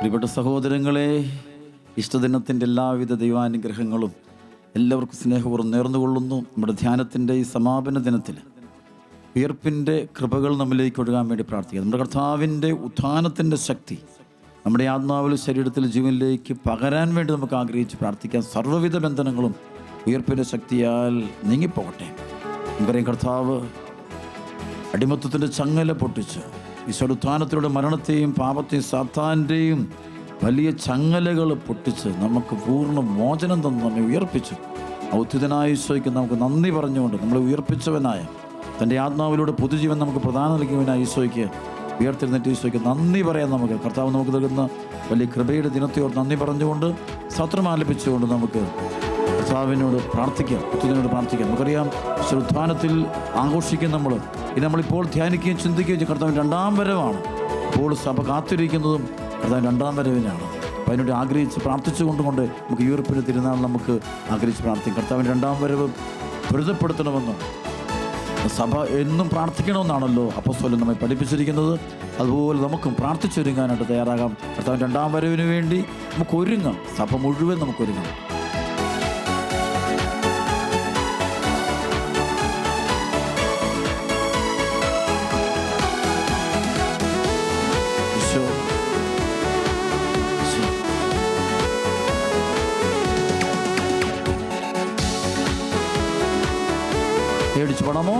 പ്രിയപ്പെട്ട സഹോദരങ്ങളെ, ഇഷ്ടദിനത്തിൻ്റെ എല്ലാവിധ ദൈവാനുഗ്രഹങ്ങളും എല്ലാവർക്കും സ്നേഹപൂർവ്വം നേർന്നുകൊള്ളുന്നു. നമ്മുടെ ധ്യാനത്തിൻ്റെ ഈ സമാപന ദിനത്തിൽ ഉയർപ്പിൻ്റെ കൃപകൾ നമ്മിലേക്ക് ഒഴുകാൻ വേണ്ടി പ്രാർത്ഥിക്കുക. നമ്മുടെ കർത്താവിൻ്റെ ഉത്ഥാനത്തിൻ്റെ ശക്തി നമ്മുടെ ആത്മാവിൽ ശരീരത്തിൽ ജീവനിലേക്ക് പകരാൻ വേണ്ടി നമുക്ക് ആഗ്രഹിച്ച് പ്രാർത്ഥിക്കാം. സർവ്വവിധ ബന്ധനങ്ങളും ഉയർപ്പിൻ്റെ ശക്തിയാൽ നീങ്ങിപ്പോകട്ടെ. നമുക്കറിയാം, കർത്താവ് അടിമത്തത്തിൻ്റെ ചങ്ങല പൊട്ടിച്ച് ഈശോയുടെ ഉത്ഥാനത്തിലൂടെ മരണത്തെയും പാപത്തെയും സാത്താൻ്റെയും വലിയ ചങ്ങലകൾ പൊട്ടിച്ച് നമുക്ക് പൂർണ്ണ മോചനം തന്ന് നമ്മെ ഉയർപ്പിച്ചു. ഔദ്ധിതനായ ഈശോയ്ക്ക് നമുക്ക് നന്ദി പറഞ്ഞുകൊണ്ട്, നമ്മളെ ഉയർപ്പിച്ചവനായ തൻ്റെ ആത്മാവിലൂടെ പുതുജീവൻ നമുക്ക് പ്രദാനം നൽകിയവനായ ഈശോയ്ക്ക്, ഉയർത്തെഴുന്നേറ്റ് ഈശോയ്ക്ക് നന്ദി പറയാൻ നമുക്ക് കർത്താവ് നമുക്ക് നൽകുന്ന വലിയ കൃപയുടെ ദിനത്തെയോട് നന്ദി പറഞ്ഞുകൊണ്ട്, സ്തോത്രം ആലപിച്ചുകൊണ്ട് നമുക്ക് കർത്താവിനോട് പ്രാർത്ഥിക്കാം, പുതുജനോട് പ്രാർത്ഥിക്കാം. നമുക്കറിയാം, ഉത്ഥാനത്തിൽ ആഘോഷിക്കും നമ്മളിപ്പോൾ ധ്യാനിക്കുകയും ചിന്തിക്കുകയും ചെയ്യും. കർത്താവിൻ്റെ രണ്ടാം വരവാണ്. ഇപ്പോൾ സഭ കാത്തിരിക്കുന്നതും കർത്താവിൻ്റെ രണ്ടാം വരവിനാണ്. അപ്പോൾ അതിനോട് ആഗ്രഹിച്ച് പ്രാർത്ഥിച്ചുകൊണ്ട് നമുക്ക് ഉയർപ്പിൻ്റെ തിരുനാൾ നമുക്ക് ആഗ്രഹിച്ച് പ്രാർത്ഥിക്കാം. കർത്താവിൻ്റെ രണ്ടാം വരവ് ത്വരിതപ്പെടുത്തണമെന്നും സഭ എന്നും പ്രാർത്ഥിക്കണമെന്നാണല്ലോ അപ്പോസ്തലൻ നമ്മെ പഠിപ്പിച്ചിരിക്കുന്നത്. അതുപോലെ നമുക്കും പ്രാർത്ഥിച്ചൊരുങ്ങാനായിട്ട് തയ്യാറാകാം. കർത്താവിൻ്റെ രണ്ടാം വരവിന് വേണ്ടി നമുക്ക് ഒരുങ്ങാം. സഭ മുഴുവൻ നമുക്ക് ഒരുങ്ങാം. പേടിച്ചു പണമോ?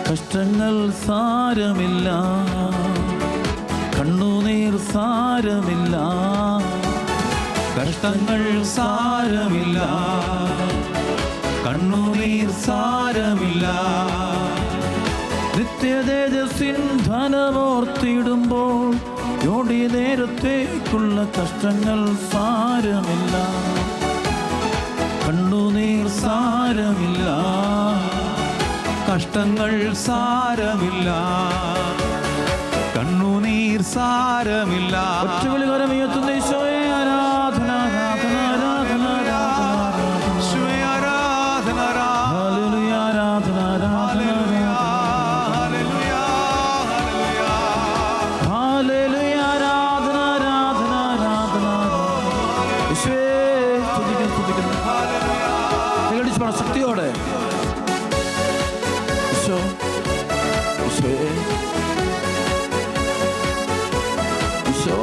കഷ്ടങ്ങൾ സാരമില്ല, കണ്ണുനീർ സാരമില്ല. കഷ്ടങ്ങൾ സാരമില്ല, കണ്ണുനീർ സാരമില്ല. നിത്യതേജസ്സിൻ ധനമോർത്തിടുമ്പോൾ ഞൊടി നേരത്തേക്കുള്ള കഷ്ടങ്ങൾ സാരമില്ല, കണ്ണുനീർ സാരമില്ല. കഷ്ടങ്ങൾ സാരമില്ല, കണ്ണുനീർ സാരമില്ല. ഒറ്റവിളി കരമുയർത്തുന്ന ഈശോയെ ആരാധന, ആരാധന, ആരാധന, ആരാധന, ഈശോയെ ആരാധന, ഹല്ലേലൂയ, ആരാധന, ആരാധന, ഹല്ലേലൂയ, ഹല്ലേലൂയ, ആരാധന, ആരാധന, ആരാധന. ഈശോയെ സ്തുതിക്കുന്നു. നിങ്ങളുടെ ശക്തിയോടെ ഈശോ, ഈശോയെ, ഈശോ.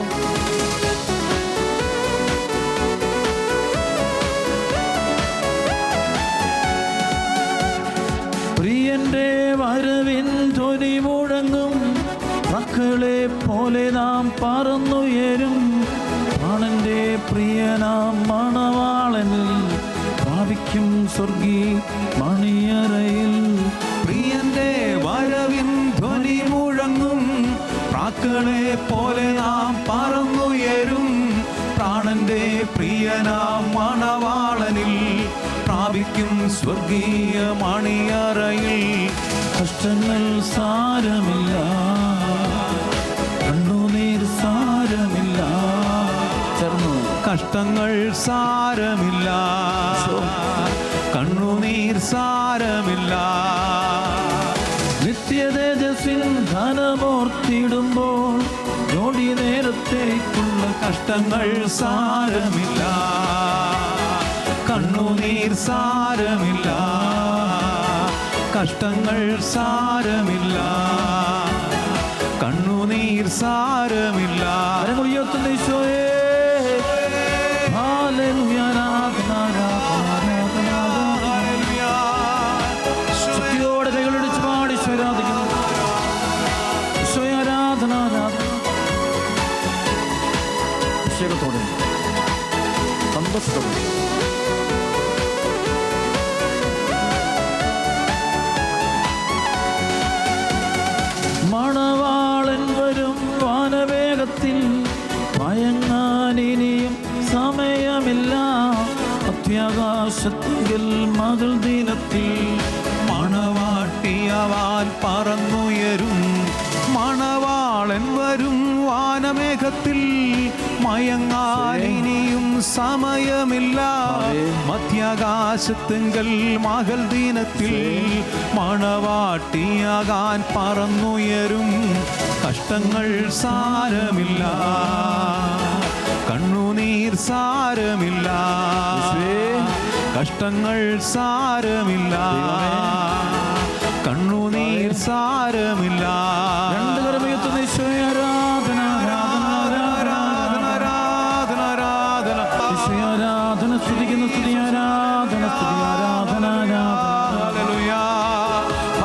പ്രിയന്റെ വരവിൻ ധ്വനി മുഴങ്ങും, മക്കളെ പോലെ നാം പറന്നുയരും. പ്രാണന്റെ പ്രിയനാം മണവാളനിൽ ഭാവിക്കും സ്വർഗീ മണിയറയിൽ. പ്രിയന്റെ വരവിൻ ധ്വനി മുഴങ്ങും, പ്രാക്കളെ പോലെ നാം പറന്നുയരും. പ്രാണന്റെ പ്രിയനാം മണവാളനിൽ പ്രാപിക്കും സ്വർഗീയ മണിയറയിൽ. കഷ്ടങ്ങൾ സാരമില്ല, കണ്ണുനീർ സാരമില്ല. ചേർന്നു. കഷ്ടങ്ങൾ സാരമില്ല, കണ്ണുനീർ സാരമില്ല. നിത്യതേജസ്സിൻ ധനമോർത്തിടുമ്പോൾ ഞൊടി നേരത്തേക്കുള്ള കഷ്ടങ്ങൾ സാരമില്ല, കണ്ണുനീർ സാരമില്ല. കഷ്ടങ്ങൾ സാരമില്ല, കണ്ണുനീർ സാരമില്ല. ഉയർത്തുന്ന ഈശോയെ, ഹല്ലേലൂയ, ആരാധന, ആരാധന, ആരാധന. ശക്തിയോടെ കൈകളടിച്ച് പാടി ആരാധിക്കുന്നു. ഈശോയെ ആരാധന, ആരാധന. അഭിഷേകത്തോടെ, സന്തോഷത്തോടെ. മണവാളൻ വരും വാനവേഗത്തിൽ, മയങ്ങാനിനിയും സമയമില്ല. അത്യാകാശത്തിൽ മകൾ ദിനത്തിൽ മണവാട്ടിയവാൽ പറന്നുയരും. മണവാളൻ വരും വാനമേഘത്തിൽ, മയങ്ങാനിനിയും സമയമില്ല. മധ്യാകാശത്തിങ്കൽ മകൾ ദിനത്തിൽ മണവാട്ടിയാകാൻ പറന്നുയരും. കഷ്ടങ്ങൾ സാരമില്ല, കണ്ണുനീർ സാരമില്ല, കഷ്ടങ്ങൾ സാരമില്ല, കണ്ണുനീർ സാരമില്ല. രണ്ട് കരമയത്ത് ഈശോയെ ആരാധന, ആരാധന, ആരാധന, ആരാധന, ഈശോയെ ആരാധന, സ്തുതിക്കുന്നു, സ്തുതി ആരാധന, സ്തുതി ആരാധന, ഹല്ലേലൂയ,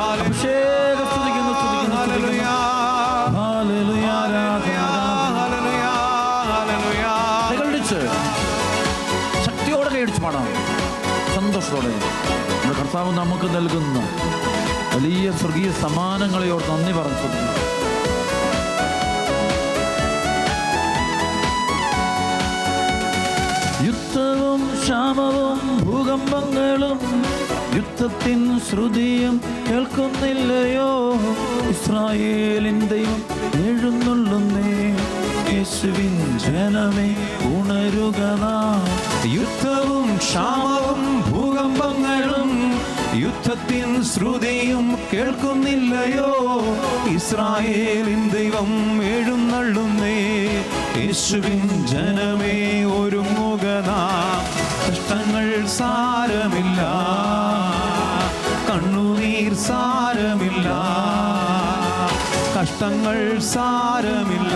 അഭിഷേകം സ്തുതിക്കുന്നു, സ്തുതിക്കുന്നു, ഹല്ലേലൂയ, ഹല്ലേലൂയ, ആരാധന, ഹല്ലേലൂയ, ഹല്ലേലൂയ. കൈകളിടിച്ച് ശക്തിയോടെ കൈയടിച്ച് പാടാം, സന്തോഷത്തോടെ. നമ്മുടെ കർത്താവ് നമുക്ക് നൽകുന്ന വലിയ സ്വർഗീയ സമ്മാനങ്ങളെ ഓർത്ത് നന്ദി പറഞ്ഞു ശ്രദ്ധിക്കും. യുദ്ധവും ക്ഷാമവും ഭൂകമ്പങ്ങളും യുദ്ധത്തിൻ ശ്രുതിയും കേൾക്കുന്നില്ലയോ? ഇസ്രായേലിൻ ദൈവം എഴുന്നള്ളുന്നേ, യേശുവിൻ ജനമേ ഉണരുക നാം. യുദ്ധവും ക്ഷാമവും ഭൂകമ്പങ്ങളും യുദ്ധത്തിൻ ശ്രുതിയും കേൾക്കുന്നില്ലയോ? ഇസ്രായേലിൻ ദൈവം എഴുന്നള്ളുന്നേ, യേശുവിൻ ജനമേ ഒരുങ്ങുക നാം. കഷ്ടങ്ങൾ സാരമില്ല, കണ്ണുനീർ സാരമില്ല, കഷ്ടങ്ങൾ സാരമില്ല,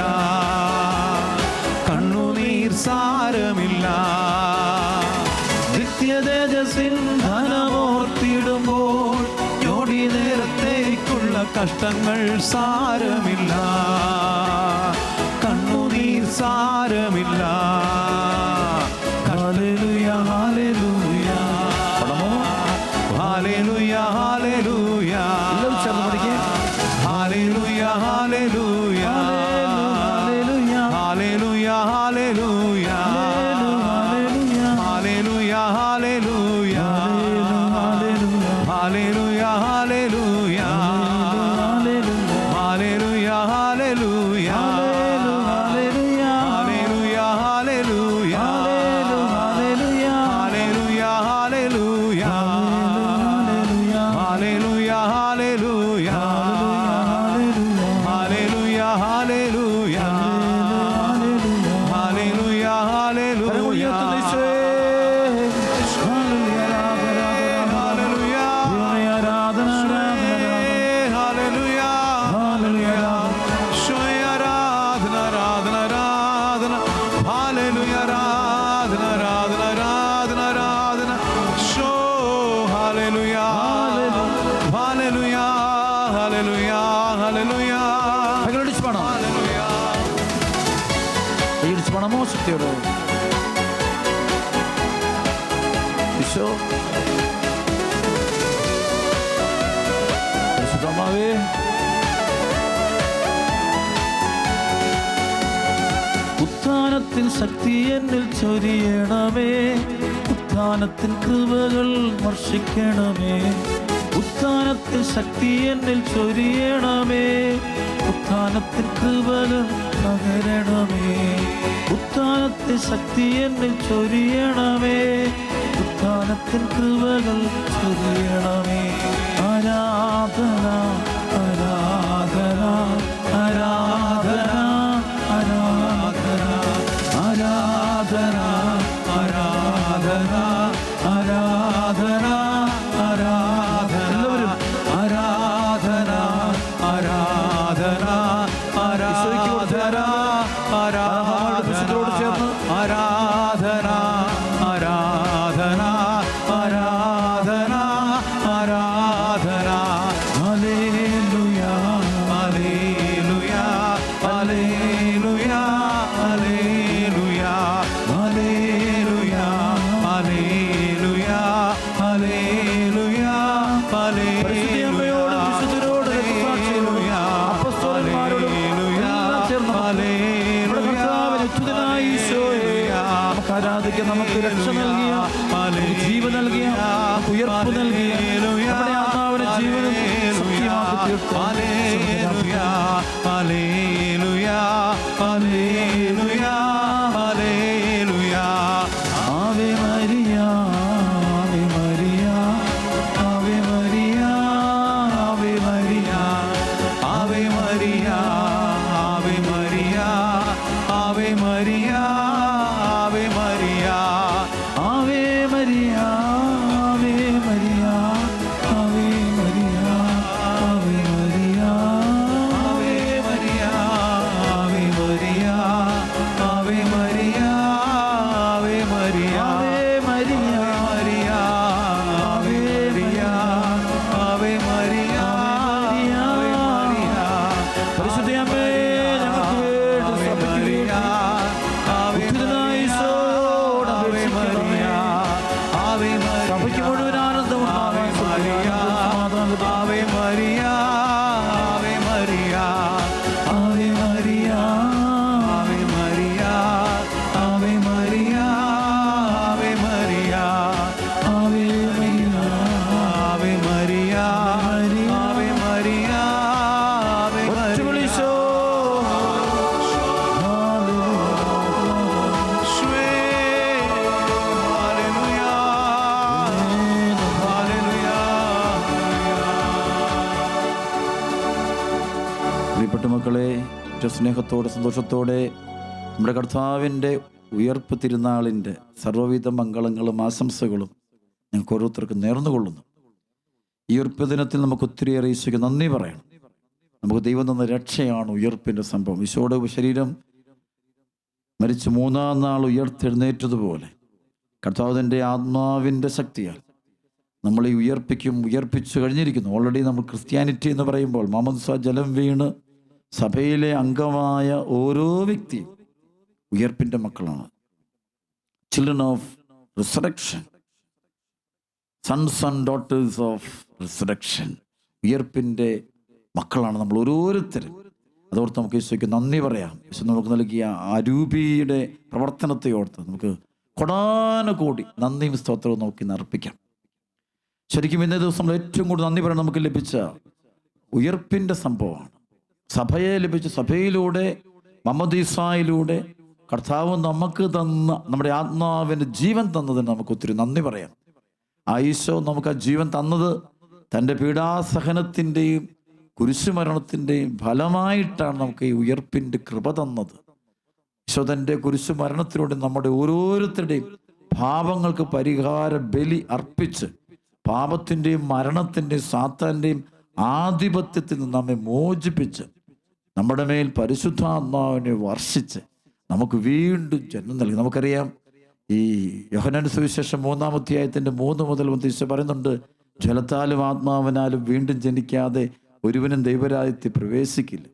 കണ്ണുനീർ സാരമില്ല. നിത്യതേജസ്സിൻ ധനമോർത്തിടുമ്പോൾ ഞൊടി നേരത്തേക്കുള്ള കഷ്ടങ്ങൾ സാരമില്ല, കണ്ണുനീർ സാരമില്ല. ഹല്ലേലൂയ, ഹല്ലേലൂയ. പാടാമോ? ഹല്ലേലൂയ, ഹല്ലേലൂയ, എല്ലാവരും ചേർന്ന് പഠിക്കേ. ഹല്ലേലൂയ, ഹല്ലേലൂയ, ഹല്ലേലൂയ, ഹല്ലേലൂയ, ഹല്ലേലൂയ, ഹല്ലേലൂയ, ഹല്ലേലൂയ, ഹല്ലേലൂയ, ഹല്ലേലൂയ, ഹല്ലേലൂയ, ഹല്ലേലൂയ, പണമോ ശക്തിയോടെ ഈശോ പരിശുദ്ധമാവേ ഉത്ഥാനത്തിൻ ശക്തി എന്നിൽ ചൊരിയണമേ, ഉത്ഥാനത്തിൻ കൃപകൾ വർഷിക്കണമേ. ഉത്ഥാനത്തിൻ ശക്തി എന്നിൽ ചൊരിയണമേ, ഉത്ഥാനത്തിൻ കൃപകൾ പകരണമേ. ഉത്ഥാനത്തിൻ ശക്തി എന്നിൽ ചൊരിയണമേ, ഉത്ഥാനത്തിൻ കൃപകൾ ചൊരിയണമേ. ആരാധന ആരാധന ആരാധന ആരാധന ആരാധന ആരാധന ആരാധന ആരാധന എല്ലാവരും ആരാധന ആരാധന ആരാധന ആരാധനയോട് ചേർന്ന് ആരാധന ആരാധന ആരാധന ആരാധന. ഹല്ലേലൂയ ഹല്ലേലൂയ ഹല്ലേലൂയ ഹല്ലേലൂയ ഹല്ലേലൂയ ഹല്ലേലൂയ ഹല്ലേലൂയ പരിശുദ്ധയമ്മയോടും വിശുദ്ധരോടും രക്തസാക്ഷികളോടും അപ്പോസ്തലന്മാരോടും എല്ലാം ചേർന്ന് നമ്മുടെ കർത്താവിന് അത്യുതനായ ഈശോയെ നമുക്ക് ആരാധിക്കാൻ, നമുക്ക് രക്ഷ നൽകിയ, നമുക്ക് ജീവൻ നൽകിയ, നമുക്ക് ഉയർപ്പ് നൽകിയ, നമ്മുടെ ആത്മാവിനെ ജീവനും ശക്തിയുമാക്കി തീർത്ത ഹല്ലേലൂയ ഹല്ലേലൂയ ഹല്ലേലൂയ hallelujah. Ave Maria Ave Maria Ave Maria Maria, Ave Maria, Ave Maria, Ave Maria, Ave Maria, Ave Maria, Ave Maria, Ave Maria, Ave Maria, Ave Maria. പ്രിയപ്പെട്ട മക്കളെ, ഏറ്റവും സ്നേഹത്തോടെ സന്തോഷത്തോടെ നമ്മുടെ കർത്താവിൻ്റെ ഉയർപ്പ് തിരുനാളിൻ്റെ സർവ്വവിധ മംഗളങ്ങളും ആശംസകളും ഞങ്ങൾക്ക് ഓരോരുത്തർക്കും നേർന്നുകൊള്ളുന്നു. ഈ ഉയർപ്പ് ദിനത്തിൽ നമുക്ക് ഒത്തിരിയേറെ ഈശോയ്ക്ക് നന്ദി പറയണം. നമുക്ക് ദൈവം തന്ന രക്ഷയാണ് ഉയർപ്പിൻ്റെ സംഭവം. ഈശോയുടെ ശരീരം മരിച്ച് 3-ാം നാൾ ഉയർത്തെഴുന്നേറ്റതുപോലെ കർത്താവിൻ്റെ ആത്മാവിൻ്റെ ശക്തിയാൽ നമ്മളെ ഉയർപ്പിച്ചു കഴിഞ്ഞിരിക്കുന്നു. ഓൾറെഡി നമ്മൾ ക്രിസ്ത്യാനിറ്റി എന്ന് പറയുമ്പോൾ മാമോദിസ ജലം വീണ് സഭയിലെ അംഗമായ ഓരോ വ്യക്തിയും ഉയർപ്പിൻ്റെ മക്കളാണ്. Children of resurrection, sons and daughters of resurrection, ഉയർപ്പിൻ്റെ മക്കളാണ് നമ്മൾ ഓരോരുത്തരും. അതോർത്ത് നമുക്ക് ഈശോയ്ക്ക് നന്ദി പറയാം. ഈശോ നമുക്ക് നൽകിയ അരൂപിയുടെ പ്രവർത്തനത്തെ ഓർത്ത് നമുക്ക് കൊടാനുകൂടി നന്ദിയും സ്തോത്രവും നമുക്ക് ഇന്ന് അർപ്പിക്കാം. ശരിക്കും ഇന്നേ ദിവസം നമ്മൾ ഏറ്റവും കൂടുതൽ നന്ദി പറയാൻ നമുക്ക് ലഭിച്ച ഉയർപ്പിൻ്റെ സംഭവമാണ്. സഭയെ ലഭിച്ച, സഭയിലൂടെ മാമോദീസായിലൂടെ കർത്താവ് നമുക്ക് തന്ന, നമ്മുടെ ആത്മാവിന് ജീവൻ തന്നതിന് നമുക്ക് ഒത്തിരി നന്ദി പറയാം. ആ ഈശോ നമുക്ക് ആ ജീവൻ തന്നത് തൻ്റെ പീഡാസഹനത്തിൻ്റെയും കുരിശുമരണത്തിൻ്റെയും ഫലമായിട്ടാണ് നമുക്ക് ഈ ഉയർപ്പിൻ്റെ കൃപ തന്നത്. ഈശോ തൻ്റെ കുരിശുമരണത്തിലൂടെ നമ്മുടെ ഓരോരുത്തരുടെയും പാപങ്ങൾക്ക് പരിഹാര ബലി അർപ്പിച്ച് പാപത്തിൻ്റെയും മരണത്തിൻ്റെയും സാത്താൻ്റെയും ആധിപത്യത്തിൽ നിന്ന് നമ്മെ മോചിപ്പിച്ച് നമ്മുടെ മേൽ പരിശുദ്ധാത്മാവിനെ വർഷിച്ച് നമുക്ക് വീണ്ടും ജന്മം നൽകി. നമുക്കറിയാം, ഈ യോഹന്നാൻ സുവിശേഷം 3-ാം അധ്യായത്തിൻ്റെ 3 മുതൽ ഈശോ പറയുന്നുണ്ട്, ജലത്താലും ആത്മാവിനാലും വീണ്ടും ജനിക്കാതെ ഒരുവനും ദൈവരാജ്യത്തിൽ പ്രവേശിക്കില്ല.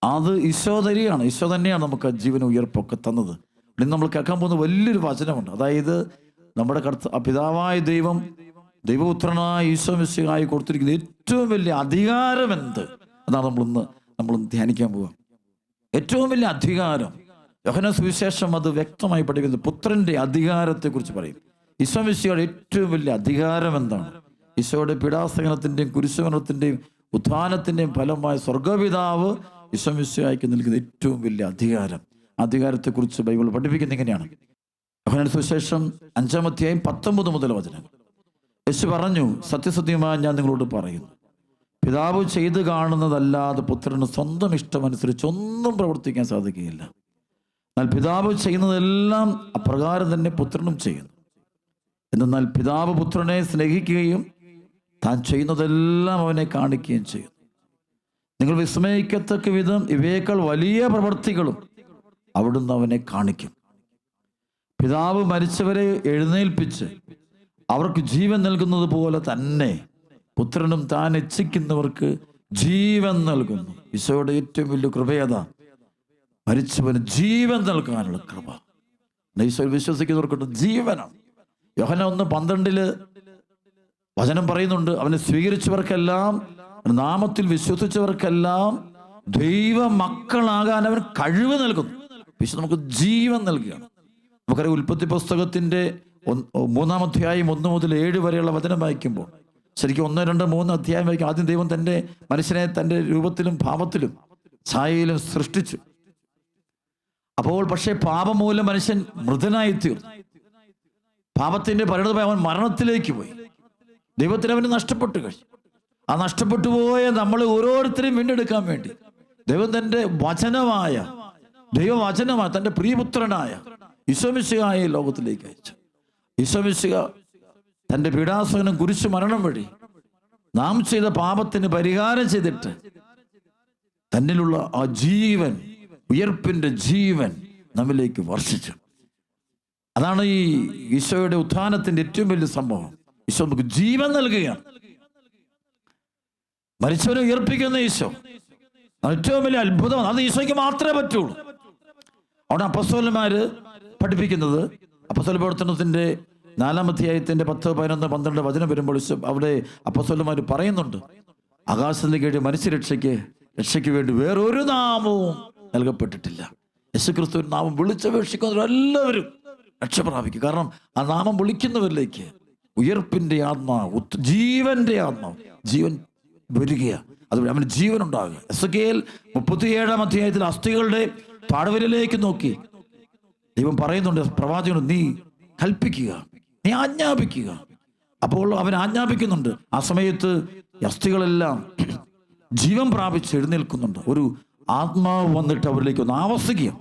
അത് ഈശോ തരികയാണ്. ഈശോ തന്നെയാണ് നമുക്ക് ആ ജീവന ഉയർപ്പൊക്കെ തന്നത്. ഇന്ന് നമ്മൾ കേൾക്കാൻ പോകുന്ന വലിയൊരു വചനമുണ്ട്. അതായത് നമ്മുടെ പിതാവായ ദൈവം ദൈവപുത്രനായ ഈശോ മിശിഹായി കൊടുത്തിരിക്കുന്ന ഏറ്റവും വലിയ അധികാരം എന്ത്? അതാണ് നമ്മൾ ധ്യാനിക്കാൻ പോവുക. ഏറ്റവും വലിയ അധികാരം യോഹന്നാൻ സുവിശേഷം അത് വ്യക്തമായി പഠിക്കുന്നത് പുത്രന്റെ അധികാരത്തെക്കുറിച്ച് പറയും. ഈശോ മിശിഹായുടെ ഏറ്റവും വലിയ അധികാരം എന്താണ്? ഈശോയുടെ പീഡാസഹനത്തിൻ്റെയും കുരിശുമരണത്തിൻ്റെയും ഉത്ഥാനത്തിൻ്റെയും ഫലമായ സ്വർഗപിതാവ് ഈശോ മിശിഹായ്ക്ക് നൽകുന്ന ഏറ്റവും വലിയ അധികാരത്തെക്കുറിച്ച് ബൈബിൾ പഠിപ്പിക്കുന്നത് ഇങ്ങനെയാണ്. യോഹന്നാൻ സുവിശേഷം 5-ാം അധ്യായം 19 മുതൽ വചനങ്ങൾ. യേശു പറഞ്ഞു, സത്യസത്യമായി ഞാൻ നിങ്ങളോട് പറയുന്നു, പിതാവ് ചെയ്ത് കാണുന്നതല്ലാതെ പുത്രന് സ്വന്തം ഇഷ്ടമനുസരിച്ച് ഒന്നും പ്രവർത്തിക്കാൻ സാധിക്കുകയില്ല. എന്നാൽ പിതാവ് ചെയ്യുന്നതെല്ലാം അപ്രകാരം തന്നെ പുത്രനും ചെയ്യുന്നു. എന്നാൽ പിതാവ് പുത്രനെ സ്നേഹിക്കുകയും താൻ ചെയ്യുന്നതെല്ലാം അവനെ കാണിക്കുകയും ചെയ്യുന്നു. നിങ്ങൾ വിസ്മയിക്കത്തക്ക വിധം ഇവയേക്കാൾ വലിയ പ്രവൃത്തികളും അവിടുന്ന് അവനെ കാണിക്കും. പിതാവ് മരിച്ചവരെ എഴുന്നേൽപ്പിച്ച് അവർക്ക് ജീവൻ നൽകുന്നത് പോലെ തന്നെ പുത്രനും താൻ ഇച്ഛിക്കുന്നവർക്ക് ജീവൻ നൽകുന്നു. ഈശോയുടെ ഏറ്റവും വലിയ കൃപയതാ, മരിച്ചവന് ജീവൻ നൽകാനുള്ള കൃപ. ഈശോ വിശ്വസിക്കുന്നവർക്കുണ്ട് ജീവനാണ്. യോഹന്നാൻ 1:12 വചനം പറയുന്നുണ്ട്, അവനെ സ്വീകരിച്ചവർക്കെല്ലാം, നാമത്തിൽ വിശ്വസിച്ചവർക്കെല്ലാം ദൈവ മക്കളാകാൻ അവൻ കഴിവ് നൽകുന്നു. ഈശോ നമുക്ക് ജീവൻ നൽകുകയാണ്. നമുക്കറിയാം, ഉൽപ്പത്തി പുസ്തകത്തിൻ്റെ 3-ാം അധ്യായം 1 മുതൽ 7 വരെയുള്ള വചനം വായിക്കുമ്പോൾ ശരിക്കും 1, 2, 3 അധ്യായം വായിക്കും. ആദ്യം ദൈവം തൻ്റെ മനുഷ്യനെ തൻ്റെ രൂപത്തിലും ഭാവത്തിലും ഛായയിലും സൃഷ്ടിച്ചു. അപ്പോൾ പക്ഷേ പാപം മൂലം മനുഷ്യൻ മൃതനായി തീർന്നു. പാപത്തിൻ്റെ പരിണതമായി അവൻ മരണത്തിലേക്ക് പോയി. ദൈവത്തിന് അവന് നഷ്ടപ്പെട്ടു കഴിഞ്ഞു. ആ നഷ്ടപ്പെട്ടു പോയ നമ്മൾ ഓരോരുത്തരെയും വീണ്ടെടുക്കാൻ വേണ്ടി ദൈവം തൻ്റെ ദൈവവചനമായ തൻ്റെ പ്രിയപുത്രനായ ഈശോ മിശിഹായെ ലോകത്തിലേക്ക് അയച്ചു. ഈശോ മിശിഹ തൻ്റെ പീഡാസഹനം കുരിശു മരണം വഴി നാം ചെയ്ത പാപത്തിന് പരിഹാരം ചെയ്തിട്ട് തന്നിലുള്ള ആ ജീവൻ, ഉയർപ്പിൻ്റെ ജീവൻ നമ്മിലേക്ക് വർഷിച്ചു. അതാണ് ഈ ഈശോയുടെ ഉത്ഥാനത്തിൻ്റെ ഏറ്റവും വലിയ സംഭവം. ഈശോ നമുക്ക് ജീവൻ നൽകുകയാണ്. മരിച്ചവനെ ഉയർപ്പിക്കുന്ന ഈശോ ഏറ്റവും വലിയ അത്ഭുതമാണ്. അത് ഈശോയ്ക്ക് മാത്രമേ പറ്റുള്ളൂ. അവിടെ അപ്പോസ്തലന്മാര് പഠിപ്പിക്കുന്നത്, അപ്പോസ്തല പ്രവർത്തനത്തിൻ്റെ 4-ാം അധ്യായത്തിൻ്റെ 10, 11, 12 വചനം വരുമ്പോൾ അവിടെ അപ്പോസ്തലന്മാർ പറയുന്നുണ്ട്, ആകാശത്തിന് കീഴിൽ രക്ഷയ്ക്ക് വേണ്ടി വേറൊരു നാമവും നൽകപ്പെട്ടിട്ടില്ല. യേശുക്രിസ്തു നാമം വിളിച്ചപേക്ഷിക്കുന്നവരെല്ലാവരും രക്ഷ പ്രാപിക്കും. കാരണം ആ നാമം വിളിക്കുന്നവരിലേക്ക് ഉയർപ്പിൻ്റെ ആത്മാവ്, ജീവന്റെ ആത്മാവ്, ജീവൻ വരികയാണ്. അതുകൊണ്ട് അവന് ജീവൻ ഉണ്ടാകുക. എസെക്കിയേൽ 37-ാം അധ്യായത്തിൽ അസ്ഥികളുടെ താഴ്വരയിലേക്ക് നോക്കി ദൈവം പറയുന്നുണ്ട്, പ്രവാചകൻ നീ കൽപ്പിക്കുക, നീ ആജ്ഞാപിക്കുക. അപ്പോൾ അവൻ ആജ്ഞാപിക്കുന്നുണ്ട്. ആ സമയത്ത് അസ്ഥികളെല്ലാം ജീവൻ പ്രാപിച്ച് എഴുന്നേൽക്കുന്നുണ്ട്. ഒരു ആത്മാവ് വന്നിട്ട് അവരിലേക്ക് ഒന്ന് ആവസിക്കുക.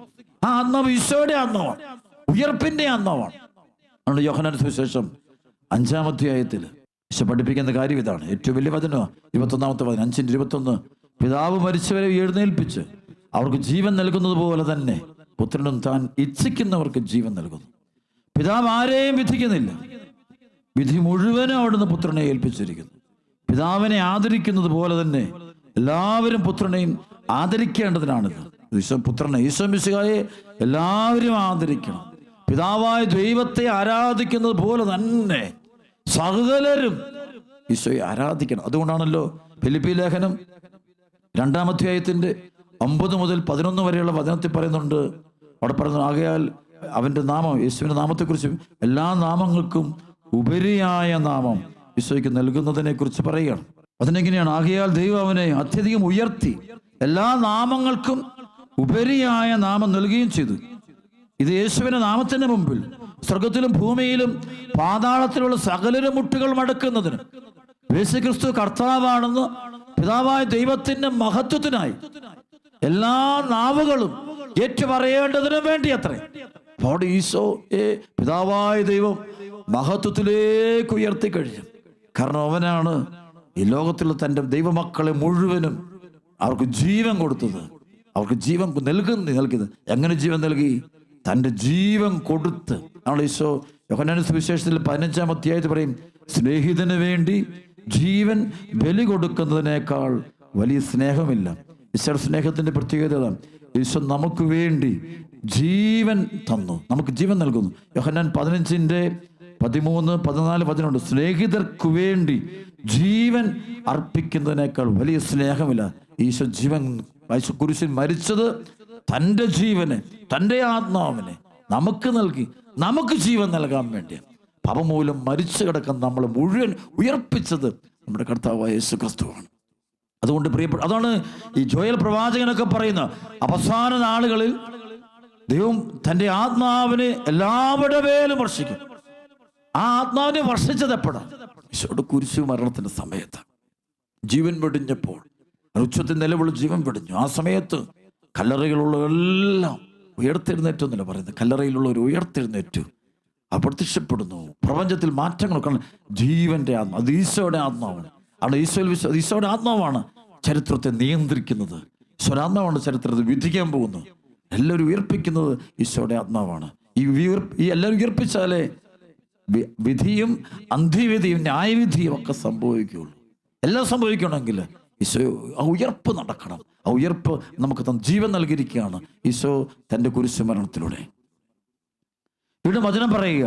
ആ ആത്മാവ് ഈശോയുടെ ആത്മാവാണ്, ഉയർപ്പിന്റെ ആത്മാവാണ്. അതുകൊണ്ട് യോഹന്നാന്റെ സുവിശേഷം 5-ാം അധ്യായത്തിൽ ഈശോ പഠിപ്പിക്കുന്ന കാര്യം ഇതാണ്. ഏറ്റവും വലിയ വചനം 21-ാമത്തെ വചനം 5:21. പിതാവ് മരിച്ചവരെ എഴുന്നേൽപ്പിച്ച് അവർക്ക് ജീവൻ നൽകുന്നത് പോലെ തന്നെ പുത്രനും താൻ ഇച്ഛിക്കുന്നവർക്ക് ജീവൻ നൽകുന്നു. പിതാവ് ആരെയും വിധിക്കുന്നില്ല, വിധി മുഴുവനും അവിടുന്ന് പുത്രനെ ഏൽപ്പിച്ചിരിക്കുന്നു. പിതാവിനെ ആദരിക്കുന്നത് പോലെ തന്നെ എല്ലാവരും പുത്രനെയും ആദരിക്കേണ്ടതിനാണിത്. ഈശോ മിശിഹായെ എല്ലാവരും ആദരിക്കണം. പിതാവായ ദൈവത്തെ ആരാധിക്കുന്നത് പോലെ തന്നെ സകലരും ഈശോയെ ആരാധിക്കണം. അതുകൊണ്ടാണല്ലോ ഫിലിപ്പി ലേഖനം 2-ാം അധ്യായത്തിന്റെ 9 മുതൽ 11 വരെയുള്ള വചനത്തിൽ പറയുന്നുണ്ട്. അവിടെ പറയുന്നു, ആകയാൽ അവന്റെ നാമം, യേശുവിന്റെ നാമത്തെക്കുറിച്ച് എല്ലാ നാമങ്ങൾക്കും ഉപരിയായ നാമം ഈശോയ്ക്ക് നൽകുന്നതിനെ കുറിച്ച് പറയുകയാണ്. അതിനെങ്ങനെയാണ്? ആകയാൽ ദൈവം അവനെ അത്യധികം ഉയർത്തി എല്ലാ നാമങ്ങൾക്കും ഉപരിയായ നാമം നൽകുകയും ചെയ്തു. ഇത് യേശുവിന്റെ നാമത്തിന്റെ മുമ്പിൽ സ്വർഗത്തിലും ഭൂമിയിലും പാതാളത്തിലുള്ള സകലരും മുട്ടുകൾ മടക്കുന്നതിന്, യേശുക്രിസ്തു കർത്താവാണെന്ന് പിതാവായ ദൈവത്തിന്റെ മഹത്വത്തിനായി എല്ലാ നാവുകളും ഏറ്റുപറയേണ്ടതിനും വേണ്ടി അത്രേ. അപ്പോൾ ഈശോയെ പിതാവായ ദൈവം മഹത്വത്തിലേക്ക് ഉയർത്തി കഴിഞ്ഞു. കാരണം അവനാണ് ഈ ലോകത്തിലുള്ള തൻ്റെ ദൈവമക്കളെ മുഴുവനും അവർക്ക് ജീവൻ കൊടുത്തത്, അവർക്ക് ജീവൻ നൽകിയത്. എങ്ങനെ ജീവൻ നൽകി? തൻ്റെ ജീവൻ കൊടുത്ത്. ആണ് ഈശോ യോഹന്നാന്റെ സുവിശേഷത്തിൽ 15-ാം അധ്യായത്തിൽ പറയും, സ്നേഹിതന് വേണ്ടി ജീവൻ ബലി കൊടുക്കുന്നതിനേക്കാൾ വലിയ സ്നേഹമില്ല. ഈശോയുടെ സ്നേഹത്തിന്റെ പ്രത്യേകത, ഈശോ നമുക്ക് വേണ്ടി ജീവൻ തന്നു, നമുക്ക് ജീവൻ നൽകുന്നു. യോഹന്നാൻ 15:13, 14 വചനമുണ്ട്, സ്നേഹിതർക്ക് വേണ്ടി ജീവൻ അർപ്പിക്കുന്നതിനേക്കാൾ വലിയ സ്നേഹമില്ല. ഈശോ കുരിശിൽ മരിച്ചത് തൻ്റെ ജീവനെ, തൻ്റെ ആത്മാവിനെ നമുക്ക് നൽകി, നമുക്ക് ജീവൻ നൽകാൻ വേണ്ടി. പാപമൂലം മരിച്ചു കിടക്കാൻ നമ്മൾ മുഴുവൻ ഉയർപ്പിച്ചത് നമ്മുടെ കർത്താവായ യേശുക്രിസ്തുവാണ്. അതുകൊണ്ട് പ്രിയപ്പെട്ട, അതാണ് ഈ ജോയൽ പ്രവാചകനൊക്കെ പറയുന്ന അവസാന നാളുകളിൽ ദൈവം തൻ്റെ ആത്മാവിനെ എല്ലാവരുടെ മേലും വർഷിക്കും. ആ ആത്മാവിനെ വർഷിച്ചത് എപ്പോഴാണ്? ഈശോയുടെ കുരിശു മരണത്തിന്റെ സമയത്ത്. ജീവൻ വെടിഞ്ഞപ്പോൾ, ഉച്ചത്തിൽ നിലവിളി ജീവൻ വെടിഞ്ഞു. ആ സമയത്ത് കല്ലറയിലുള്ളവരെല്ലാം ഉയർത്തെഴുന്നേറ്റെന്നല്ല പറയുന്നത്, കല്ലറയിലുള്ളവർ ഉയർത്തെഴുന്നേറ്റു, പ്രത്യക്ഷപ്പെടുന്നു. പ്രപഞ്ചത്തിൽ മാറ്റങ്ങൾ കാണാൻ ജീവന്റെ ആത്മാവ്, അത് ഈശോയുടെ ആത്മാവാണ്. അവിടെ ഈശോയുടെ ആത്മാവാണ് ചരിത്രത്തെ നിയന്ത്രിക്കുന്നത്. ഈശോയുടെ ആത്മാവാണ് ചരിത്രത്തെ വിധിക്കാൻ പോകുന്നത്. എല്ലാവരും ഉയർപ്പിക്കുന്നത് ഈശോയുടെ ആത്മാവാണ്. ഈ എല്ലാവരും ഉയർപ്പിച്ചാലേ വിധിയും അന്ത്യവിധിയും ന്യായവിധിയും ഒക്കെ സംഭവിക്കുകയുള്ളൂ. എല്ലാം സംഭവിക്കണമെങ്കിൽ ഈശോ ആ ഉയർപ്പ് നടക്കണം. ആ ഉയർപ്പ് നമുക്ക് ജീവൻ നൽകിയിരിക്കുകയാണ് ഈശോ തൻ്റെ കുരിശുമരണത്തിലൂടെ. വീണ്ടും വചനം പറയുക,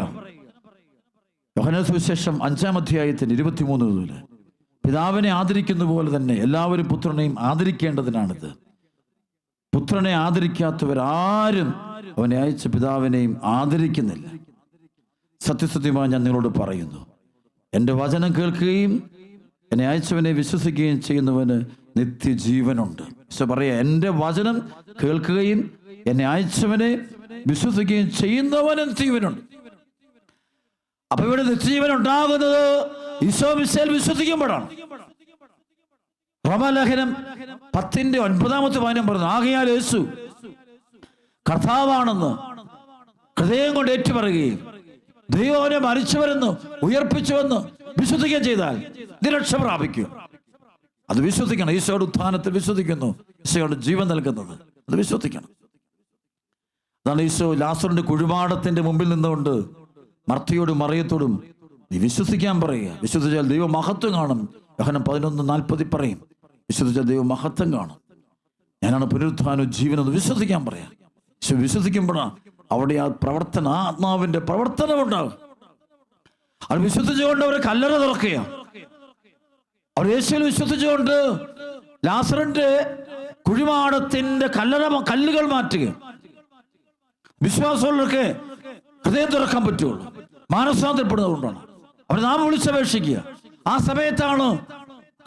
യോഹന്നാന്റെ സുവിശേഷം 5-ാം അധ്യായത്തിന് 23 മുതൽ, പിതാവിനെ ആദരിക്കുന്ന പോലെ തന്നെ എല്ലാവരും പുത്രനെയും ആദരിക്കേണ്ടതിനാണിത്. പുത്രനെ ആദരിക്കാത്തവരാരും അവനെ അയച്ച പിതാവിനെയും ആദരിക്കുന്നില്ല. സത്യസത്യമായി ഞാൻ നിങ്ങളോട് പറയുന്നു, എൻ്റെ വചനം കേൾക്കുകയും എന്നെ അയച്ചവനെ വിശ്വസിക്കുകയും ചെയ്യുന്നവന് നിത്യജീവനുണ്ട്. ഈശോ പറയാ, എൻ്റെ വചനം കേൾക്കുകയും എന്നെ അയച്ചവനെ വിശ്വസിക്കുകയും ചെയ്യുന്നവന് നിത്യജീവനുണ്ട്. അപ്പൊ ഇവിടെ നിത്യജീവൻ ഉണ്ടാകുന്നത് ഈശോ മിശിഹായിൽ വിശ്വസിക്കുമ്പോഴാണ്. റോമാലേഖനം 10:9 പറയുന്നു, ആകയാൽ യേശു കർത്താവാണെന്ന് ഹൃദയം കൊണ്ട് ഏറ്റുപറയുകയും ദൈവം അവനെ മരിച്ചവരെന്ന് ഉയർപ്പിച്ചുവെന്ന് വിശ്വസിക്കുകയും ചെയ്താൽ നിരക്ഷ പ്രാപിക്കും. അത് വിശ്വസിക്കണം. ഈശോയുടെ ഉത്ഥാനത്തിൽ വിശ്വസിക്കുന്നു, ഈശോയുടെ ജീവൻ നൽകുന്നത്, അത് വിശ്വസിക്കണം. അതാണ് ഈശോ ലാസറിന്റെ കുഴിമാടത്തിന്റെ മുമ്പിൽ നിന്നുകൊണ്ട് മർത്തയോടും മറിയത്തോടും നീ വിശ്വസിക്കാൻ പറയുക. വിശ്വസിച്ചാൽ ദൈവ മഹത്വം കാണും. യോഹന്നാൻ 11:40 പറയും, വിശ്വസിച്ചാൽ ദൈവ മഹത്വം കാണും. ഞാനാണ് പുനരുത്ഥാനവും ജീവനെന്ന് വിശ്വസിക്കാൻ പറയാം. വിശ്വസിക്കുമ്പോഴാണ് അവിടെ ആ പ്രവർത്തനം, ആ ആത്മാവിന്റെ പ്രവർത്തനം ഉണ്ടാകും. അവർ വിശ്വസിച്ചുകൊണ്ട് അവർ കല്ലറ തുറക്കുക. അവർ യേശുവിൽ വിശ്വസിച്ചുകൊണ്ട് ലാസറിന്റെ കുഴിമാടത്തിന്റെ കല്ലുകൾ മാറ്റുക. വിശ്വാസമുള്ളവർക്ക് ഹൃദയം തുറക്കാൻ പറ്റുള്ളൂ. മാനസാന്തരപ്പെടുന്നത് കൊണ്ടാണ് അവർ നാം വിളിച്ചപേക്ഷിക്കുക. ആ സമയത്താണ്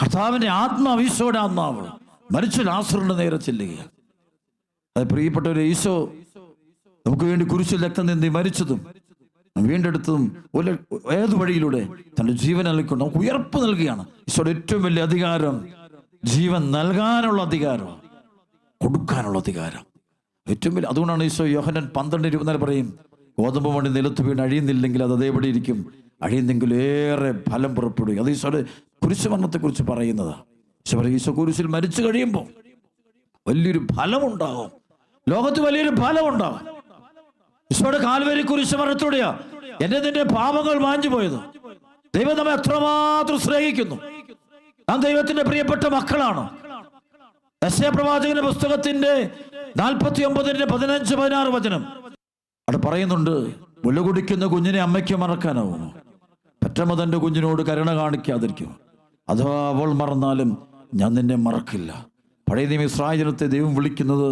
കർത്താവിന്റെ ആത്മാവ്, ഈശോയുടെ ആത്മാവ് മരിച്ച ലാസറിന്റെ നേരെ ചെല്ലുക. അത് പ്രിയപ്പെട്ടവരെ, ഈശോ നമുക്ക് വേണ്ടി കുരിശിൽ രക്തം നീന്തി മരിച്ചതും വീണ്ടെടുത്തതും ഏത് വഴിയിലൂടെ തന്റെ ജീവൻ നൽകിക്കൊണ്ട് നമുക്ക് ഉയർപ്പ് നൽകുകയാണ്. ഈശോയുടെ ഏറ്റവും വലിയ അധികാരം ജീവൻ നൽകാനുള്ള അധികാരം, കൊടുക്കാനുള്ള അധികാരം ഏറ്റവും വലിയ. അതുകൊണ്ടാണ് ഈശോ യോഹന്നാൻ 12:24 പറയും, ഗോതമ്പ് മണി നിലത്ത് വീണ് അഴിയുന്നില്ലെങ്കിൽ അത് അതേപടി ഇരിക്കും, അഴിയുന്നെങ്കിൽ ഏറെ ഫലം പുറപ്പെടുക. അത് ഈശോയുടെ കുരിശുമരണത്തെക്കുറിച്ച് പറയുന്നതാണ്. ഈശോ പറയും, ഈശോ കുരിശിൽ മരിച്ചു കഴിയുമ്പോൾ വലിയൊരു ഫലമുണ്ടാകും, ലോകത്ത് വലിയൊരു ഫലമുണ്ടാകും. ഈശോയുടെ കാൽവരി കുരിശുമരണത്തോടെയാ നിന്റെ പാപങ്ങൾ മാഞ്ഞു പോയത്. ദൈവം നമ്മെ എത്രമാത്രം സ്നേഹിക്കുന്നു. നാം ദൈവത്തിന്റെ പ്രിയപ്പെട്ട മക്കളാണ്. യെശയ്യാ പ്രവാചകന്റെ പുസ്തകത്തിന്റെ 49:15-16 വചനം അവിടെ പറയുന്നുണ്ട്, മുല കുടിക്കുന്ന കുഞ്ഞിനെ അമ്മയ്ക്ക് മറക്കാനാവുമോ? പെറ്റമ്മ തന്റെ കുഞ്ഞിനോട് കരുണ കാണിക്കാതിരിക്കും. അഥവാ അവൾ മറന്നാലും ഞാൻ നിന്നെ മറക്കില്ല. പഴയ നിയമ ഇസ്രായേൽ ജനത്തെ ദൈവം വിളിക്കുന്നത്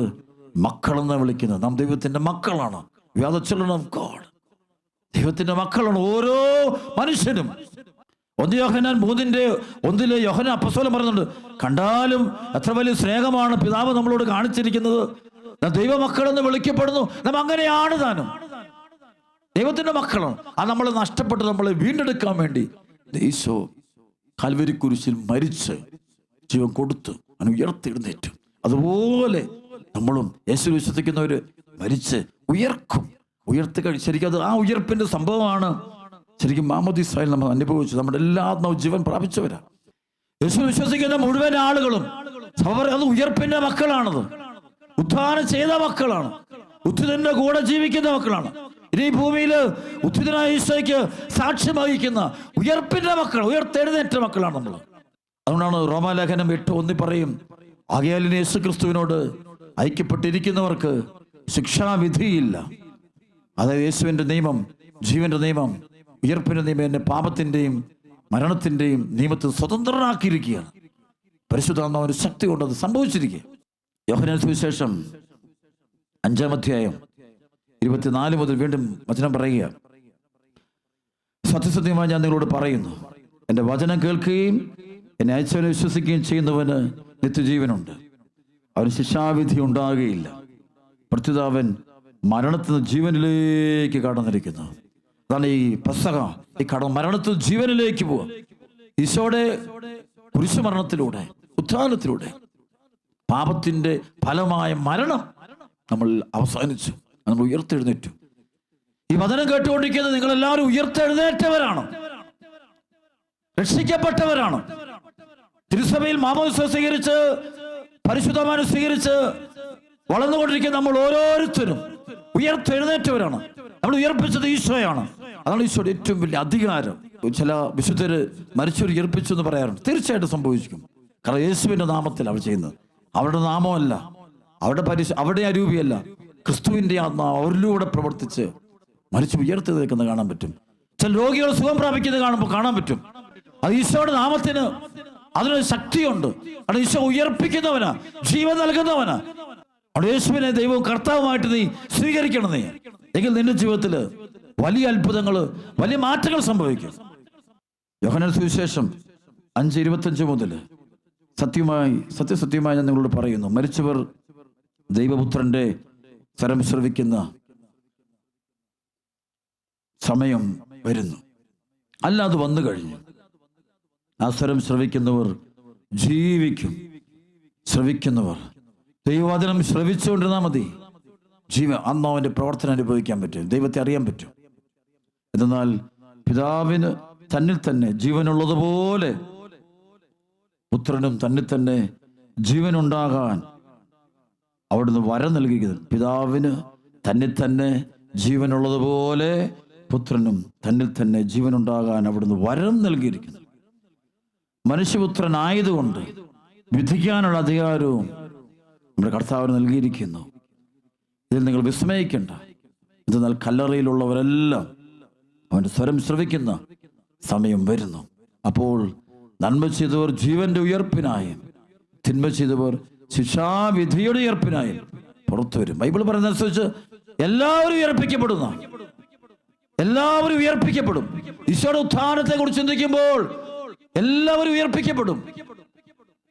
മക്കളെന്നാണ് വിളിക്കുന്നത്. നാം ദൈവത്തിന്റെ മക്കളാണ്. We are the children of God. ദൈവത്തിന്റെ മക്കളാണ് ഓരോ മനുഷ്യനും. 1 യോഹന്നാൻ 3:1 യോഹന്നാൻ അപ്പോസ്തലൻ പറയുന്നുണ്ട്, കണ്ടാലും എത്ര വലിയ സ്നേഹമാണ് പിതാവ് നമ്മളോട് കാണിച്ചിരിക്കുന്നത്. നാം ദൈവമക്കളെന്ന് വിളിക്കപ്പെടുന്നു. നാം അങ്ങനെയാണ് താനും ദൈവത്തിന്റെ മക്കളാണ്. അത് നമ്മൾ നഷ്ടപ്പെട്ട് നമ്മളെ വീണ്ടെടുക്കാൻ വേണ്ടി ഈശോ കാൽവരി കുരിശിൽ മരിച്ച് ജീവൻ കൊടുത്ത് അവൻ ഉയർത്തെഴുന്നേറ്റു. അതുപോലെ നമ്മളും യേശു വിശ്വസിക്കുന്നവര് മരിച്ച് ഉയർത്തി ശരിക്കും അത് ആ ഉയർപ്പിന്റെ സംഭവമാണ്. ശരിക്കും മാമോദീസായിൽ നമ്മൾ അനുഭവിച്ചു. നമ്മുടെ എല്ലാ ആത്മാവ് ജീവൻ പ്രാപിച്ചവരാ. യേശു വിശ്വസിക്കുന്ന മുഴുവൻ ആളുകളും അത് ഉയർപ്പിന്റെ മക്കളാണത്. ഉത്ഥാനം ചെയ്ത മക്കളാണ്. ഉത്ഥിതന്റെ കൂടെ ജീവിക്കുന്ന മക്കളാണ്. ഇനി ഈ ഭൂമിയിൽ ഉത്ഥിതനായ ഈശോയ്ക്ക് സാക്ഷ്യം വഹിക്കുന്ന ഉയർപ്പിന്റെ മക്കൾ, ഉയർത്തെഴുന്നേറ്റ മക്കളാണ് നമ്മൾ. അതുകൊണ്ടാണ് റോമാലേഖനം 8:1 പറയും, ആകയാൽ യേശു ക്രിസ്തുവിനോട് ഐക്യപ്പെട്ടിരിക്കുന്നവർക്ക് ശിക്ഷാവിധിയില്ല. അതായത് യേശുവിന്റെ നിയമം, ജീവന്റെ നിയമം, ഉയർപ്പിന്റെ നിയമം എന്നെ പാപത്തിന്റെയും മരണത്തിന്റെയും നിയമത്തിൽ സ്വതന്ത്രനാക്കിയിരിക്കുകയാണ്. പരിശുദ്ധാത്മാവിന്റെ ശക്തി കൊണ്ട് അത് സംഭവിച്ചിരിക്കുക. യോഹന്നാൻ സുവിശേഷം 5-ാം അധ്യായം 24 മുതൽ വീണ്ടും വചനം പറയുക, സത്യസത്യമായി ഞാൻ നിങ്ങളോട് പറയുന്നു, എൻ്റെ വചനം കേൾക്കുകയും എന്നെ അയച്ചവനെ വിശ്വസിക്കുകയും ചെയ്യുന്നവന് നിത്യജീവനുണ്ട്, അവന് ശിക്ഷാവിധി ഉണ്ടാകുകയില്ല. പ്രത്യുതാവൻ മരണത്തിൽ നിന്ന് ജീവനിലേക്ക് കടന്നിരിക്കുന്നു. അതാണ് ഈ പെസഹ, ഈ മരണത്തിൽ ജീവനിലേക്ക് പോവുക. ഈശോയുടെ കുരിശുമരണത്തിലൂടെ, ഉത്ഥാനത്തിലൂടെ പാപത്തിന്റെ ഫലമായ മരണം നമ്മൾ അവസാനിച്ചു, നമ്മൾ ഉയർത്തെഴുന്നേറ്റു. ഈ വചനം കേട്ടുകൊണ്ടിരിക്കുന്നത് നിങ്ങളെല്ലാവരും ഉയർത്തെഴുന്നേറ്റവരാണ്, രക്ഷിക്കപ്പെട്ടവരാണ്. തിരുസഭയിൽ മാമോദിസ സ്വീകരിച്ച് പരിശുദ്ധമാനം സ്വീകരിച്ച് വളർന്നുകൊണ്ടിരിക്കുന്ന നമ്മൾ ഓരോരുത്തരും ഉയർത്തെഴുന്നേറ്റവരാണ്. നമ്മൾ ഉയർപ്പിച്ചത് ഈശോയാണ്. അതാണ് ഈശോയുടെ ഏറ്റവും വലിയ അധികാരം. ചില വിശുദ്ധര് മരിച്ചവർ ഉയർപ്പിച്ചു എന്ന് പറയാറുണ്ട്. തീർച്ചയായിട്ടും സംഭവിക്കും. കാരണം യേശുവിന്റെ നാമത്തിൽ അവർ ചെയ്യുന്നത്. അവരുടെ നാമമല്ല, അവരുടെ അരൂപിയല്ല, ക്രിസ്തുവിന്റെ ആത്മാവ് അവരിലൂടെ പ്രവർത്തിച്ച് മരിച്ചു ഉയർത്തി നിൽക്കുന്നത് കാണാൻ പറ്റും. ചില രോഗികൾ സുഖം പ്രാപിക്കുന്നത് കാണാൻ പറ്റും. അത് ഈശോയുടെ നാമത്തിന് അതിനൊരു ശക്തിയുണ്ട്. അത് ഈശോ ഉയർപ്പിക്കുന്നവനാ, ജീവൻ നൽകുന്നവനാ. അവിടെ യേശുവിനെ ദൈവവും കർത്താവുമായിട്ട് നീ സ്വീകരിക്കണം. നീ എങ്കിൽ നിന്റെ ജീവിതത്തിൽ വലിയ അത്ഭുതങ്ങള്, വലിയ മാറ്റങ്ങൾ സംഭവിക്കും. യോഹന്നാൻ സുവിശേഷം 5:25 മുതൽ സത്യസത്യമായി ഞാൻ നിങ്ങളോട് പറയുന്നു, മരിച്ചവർ ദൈവപുത്രന്റെ സ്വരം ശ്രവിക്കുന്ന സമയം വരുന്നു, അല്ല അത് വന്നു കഴിഞ്ഞു. ആ സ്വരം ശ്രവിക്കുന്നവർ ജീവിക്കും. ശ്രവിക്കുന്നവർ ദൈവവചനം ശ്രവിച്ചുകൊണ്ടിരുന്നാൽ മതി. ആത്മാവിന്റെ പ്രവർത്തനം അനുഭവിക്കാൻ പറ്റും, ദൈവത്തെ അറിയാൻ പറ്റും. എന്നാൽ പിതാവിന് തന്നിൽ തന്നെ ജീവനുള്ളതുപോലെ പുത്രനും തന്നിൽ തന്നെ ജീവനുണ്ടാകാൻ അവിടുന്ന് വരം നൽകിയത്. പിതാവിന് തന്നിൽ തന്നെ ജീവനുള്ളതുപോലെ പുത്രനും തന്നിൽ തന്നെ ജീവനുണ്ടാകാൻ അവിടുന്ന് വരം നൽകിയിരിക്കുന്നു. മനുഷ്യപുത്രനായതുകൊണ്ട് വിധിക്കാനുള്ള അധികാരവും നമ്മുടെ കർത്താവിന് നൽകിയിരിക്കുന്നു. ഇതിൽ നിങ്ങൾ വിസ്മയിക്കേണ്ട. എന്നാൽ കല്ലറയിലുള്ളവരെല്ലാം അവൻ്റെ സ്വരം ശ്രവിക്കുന്ന സമയം വരുന്നു. അപ്പോൾ നന്മ ചെയ്തവർ ജീവന്റെ ഉയർപ്പിനായും തിന്മ ചെയ്തവർ ശിക്ഷാവിധിയുടെ ഉയർപ്പിനായും പുറത്തു വരും. ബൈബിൾ പറയുന്നതനുസരിച്ച് എല്ലാവരും ഉയർപ്പിക്കപ്പെടുന്ന, എല്ലാവരും ഉയർപ്പിക്കപ്പെടും. ഈശോയുടെ ഉത്ഥാനത്തെ കുറിച്ച് ചിന്തിക്കുമ്പോൾ എല്ലാവരും ഉയർപ്പിക്കപ്പെടും.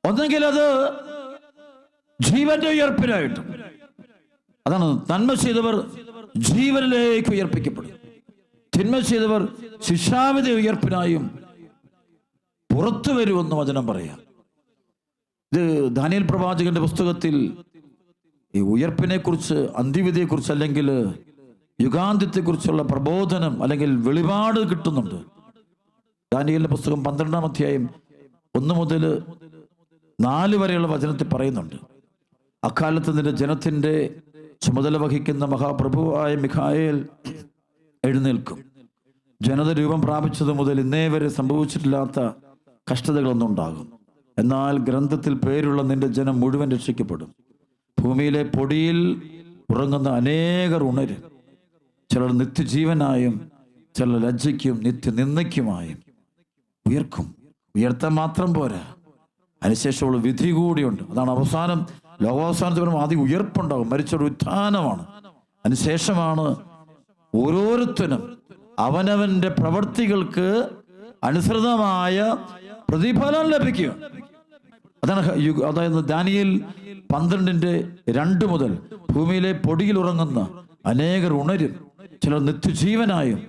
ഒന്നെങ്കിൽ അത് ജീവന്റെ ഉയർപ്പിനായിട്ടും, അതാണ് നന്മ ചെയ്തവർ ജീവനിലേക്ക് ഉയർപ്പിക്കപ്പെടും, തിന്മ ചെയ്തവർ ശിക്ഷാവിധി ഉയർപ്പിനായും പുറത്തു വരുമെന്ന് വചനം പറയാം. ഇത് ദാനിയേൽ പ്രവാചകന്റെ പുസ്തകത്തിൽ ഈ ഉയർപ്പിനെ കുറിച്ച്, അന്ത്യവിധിയെക്കുറിച്ച് അല്ലെങ്കിൽ യുഗാന്ത്യത്തെക്കുറിച്ചുള്ള പ്രബോധനം അല്ലെങ്കിൽ വെളിപാട് കിട്ടുന്നുണ്ട്. ദാനിയേലിന്റെ പുസ്തകം 12-ാം അധ്യായം 1 മുതൽ 4 വരെയുള്ള വചനത്തിൽ പറയുന്നുണ്ട്. അക്കാലത്ത് നിന്റെ ജനത്തിന്റെ ചുമതല വഹിക്കുന്ന മഹാപ്രഭുവായ മിഖായേൽ എഴുന്നേൽക്കും. ജനത രൂപം പ്രാപിച്ചത് മുതൽ ഇന്നേ വരെ സംഭവിച്ചിട്ടില്ലാത്ത കഷ്ടതകളൊന്നും ഉണ്ടാകും. എന്നാൽ ഗ്രന്ഥത്തിൽ പേരുള്ള നിന്റെ ജനം മുഴുവൻ രക്ഷിക്കപ്പെടും. ഭൂമിയിലെ പൊടിയിൽ ഉറങ്ങുന്ന അനേകർ ഉണരും. ചിലർ നിത്യജീവനായും ചിലർ ലജ്ജയ്ക്കും നിത്യനിന്ദയ്ക്കുമായും ഉയർക്കും. ഉയർത്താൻ മാത്രം പോരാ, അതിനുശേഷമുള്ള വിധി കൂടിയുണ്ട്. അതാണ് അവസാനം. ലോകാവസാനത്തിൽ വരുമ്പോൾ ആദ്യം ഉയർപ്പുണ്ടാകും, മരിച്ചൊരു ഉത്ഥാനമാണ്. അതിനുശേഷമാണ് ഓരോരുത്തരും അവനവന്റെ പ്രവൃത്തികൾക്ക് അനുസൃതമായ പ്രതിഫലം ലഭിക്കുക. അതായത് ദാനിയേൽ 12:2 മുതൽ ഭൂമിയിലെ പൊടിയിൽ ഉറങ്ങുന്ന അനേകർ ഉണരും. ചിലർ നിത്യജീവനായും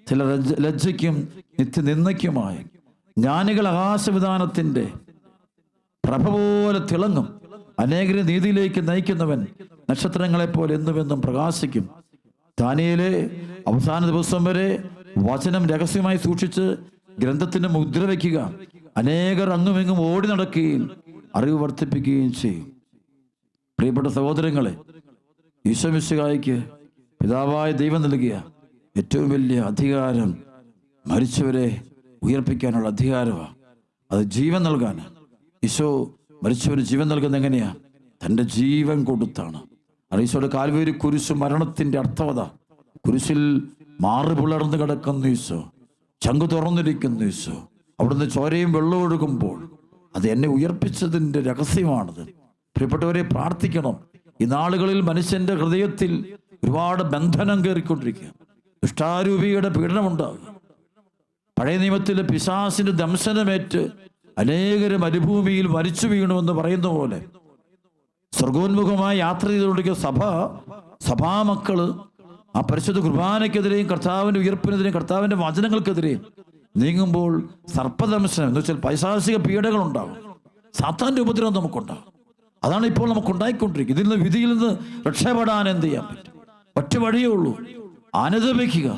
ചിലർ ലജ്ജയ്ക്കും നിത്യനിന്ദയ്ക്കുമായും. ജ്ഞാനികൾ ആകാശവിധാനത്തിന്റെ പ്രഭ പോലെ തിളങ്ങും. അനേകരെ നീതിയിലേക്ക് നയിക്കുന്നവൻ നക്ഷത്രങ്ങളെപ്പോലെ എന്നുമെന്നും പ്രകാശിക്കും. ദാനിയേലെ അവസാന ദിവസം വരെ വചനം രഹസ്യമായി സൂക്ഷിച്ച് ഗ്രന്ഥത്തിന് മുദ്ര വയ്ക്കുക. അനേകർ അങ്ങുമെങ്ങും ഓടി നടക്കുകയും അറിവ് വർദ്ധിപ്പിക്കുകയും ചെയ്യും. പ്രിയപ്പെട്ട സഹോദരങ്ങളെ, ഈശോ മിശിഹായ്ക്ക് പിതാവായ ദൈവം നൽകിയ ഏറ്റവും വലിയ അധികാരം മരിച്ചവരെ ഉയർപ്പിക്കാനുള്ള അധികാരമാണ്. അത് ജീവൻ നൽകാനാണ്. ഈശോ മരിച്ചവന് ജീവൻ നൽകുന്നത് എങ്ങനെയാ? തൻ്റെ ജീവൻ കൊടുത്താണ്. ഈശോയുടെ കാൽവേരി കുരിശ് മരണത്തിന്റെ അർത്ഥവത. കുരിശിൽ മാറ് പിളർന്ന് കിടക്കുന്ന ഈശോ, ചങ്കു തുറന്നിരിക്കുന്ന ഈശോ, അവിടുന്ന് ചോരയും വെള്ളം ഒഴുകുമ്പോൾ അത് എന്നെ ഉയർപ്പിച്ചതിൻ്റെ രഹസ്യമാണത്. പ്രിയപ്പെട്ടവരെ, പ്രാർത്ഥിക്കണം. ഈ നാളുകളിൽ മനുഷ്യന്റെ ഹൃദയത്തിൽ ഒരുപാട് ബന്ധനം കയറിക്കൊണ്ടിരിക്കുക. ദുഷ്ടാരൂപിയുടെ പീഡനമുണ്ടാകുക. പഴയ നിയമത്തിലെ പിശാസിന്റെ ദംശനമേറ്റ് അനേകരും മരുഭൂമിയിൽ മരിച്ചു വീണുവെന്ന് പറയുന്ന പോലെ സ്വർഗോന്മുഖമായി യാത്ര ചെയ്തുകൊണ്ടിരിക്കുന്ന സഭാമക്കള് ആ പരിശുദ്ധ കുർബാനയ്ക്കെതിരെയും കർത്താവിന്റെ ഉയർപ്പിനെതിരെയും കർത്താവിന്റെ വചനങ്ങൾക്കെതിരെയും നീങ്ങുമ്പോൾ സർപ്പദംശനം എന്ന് വെച്ചാൽ പൈശാചിക പീഡകൾ ഉണ്ടാകും. സാത്താന്റെ ഉപദ്രവം നമുക്കുണ്ടാകും. അതാണ് ഇപ്പോൾ നമുക്കുണ്ടായിക്കൊണ്ടിരിക്കുന്നത്. ഇതിൽ നിന്ന്, വിധിയിൽ നിന്ന് രക്ഷപ്പെടാൻ എന്ത് ചെയ്യാൻ പറ്റും? ഒറ്റ വഴിയേ ഉള്ളൂ. അനുദപിക്കുക,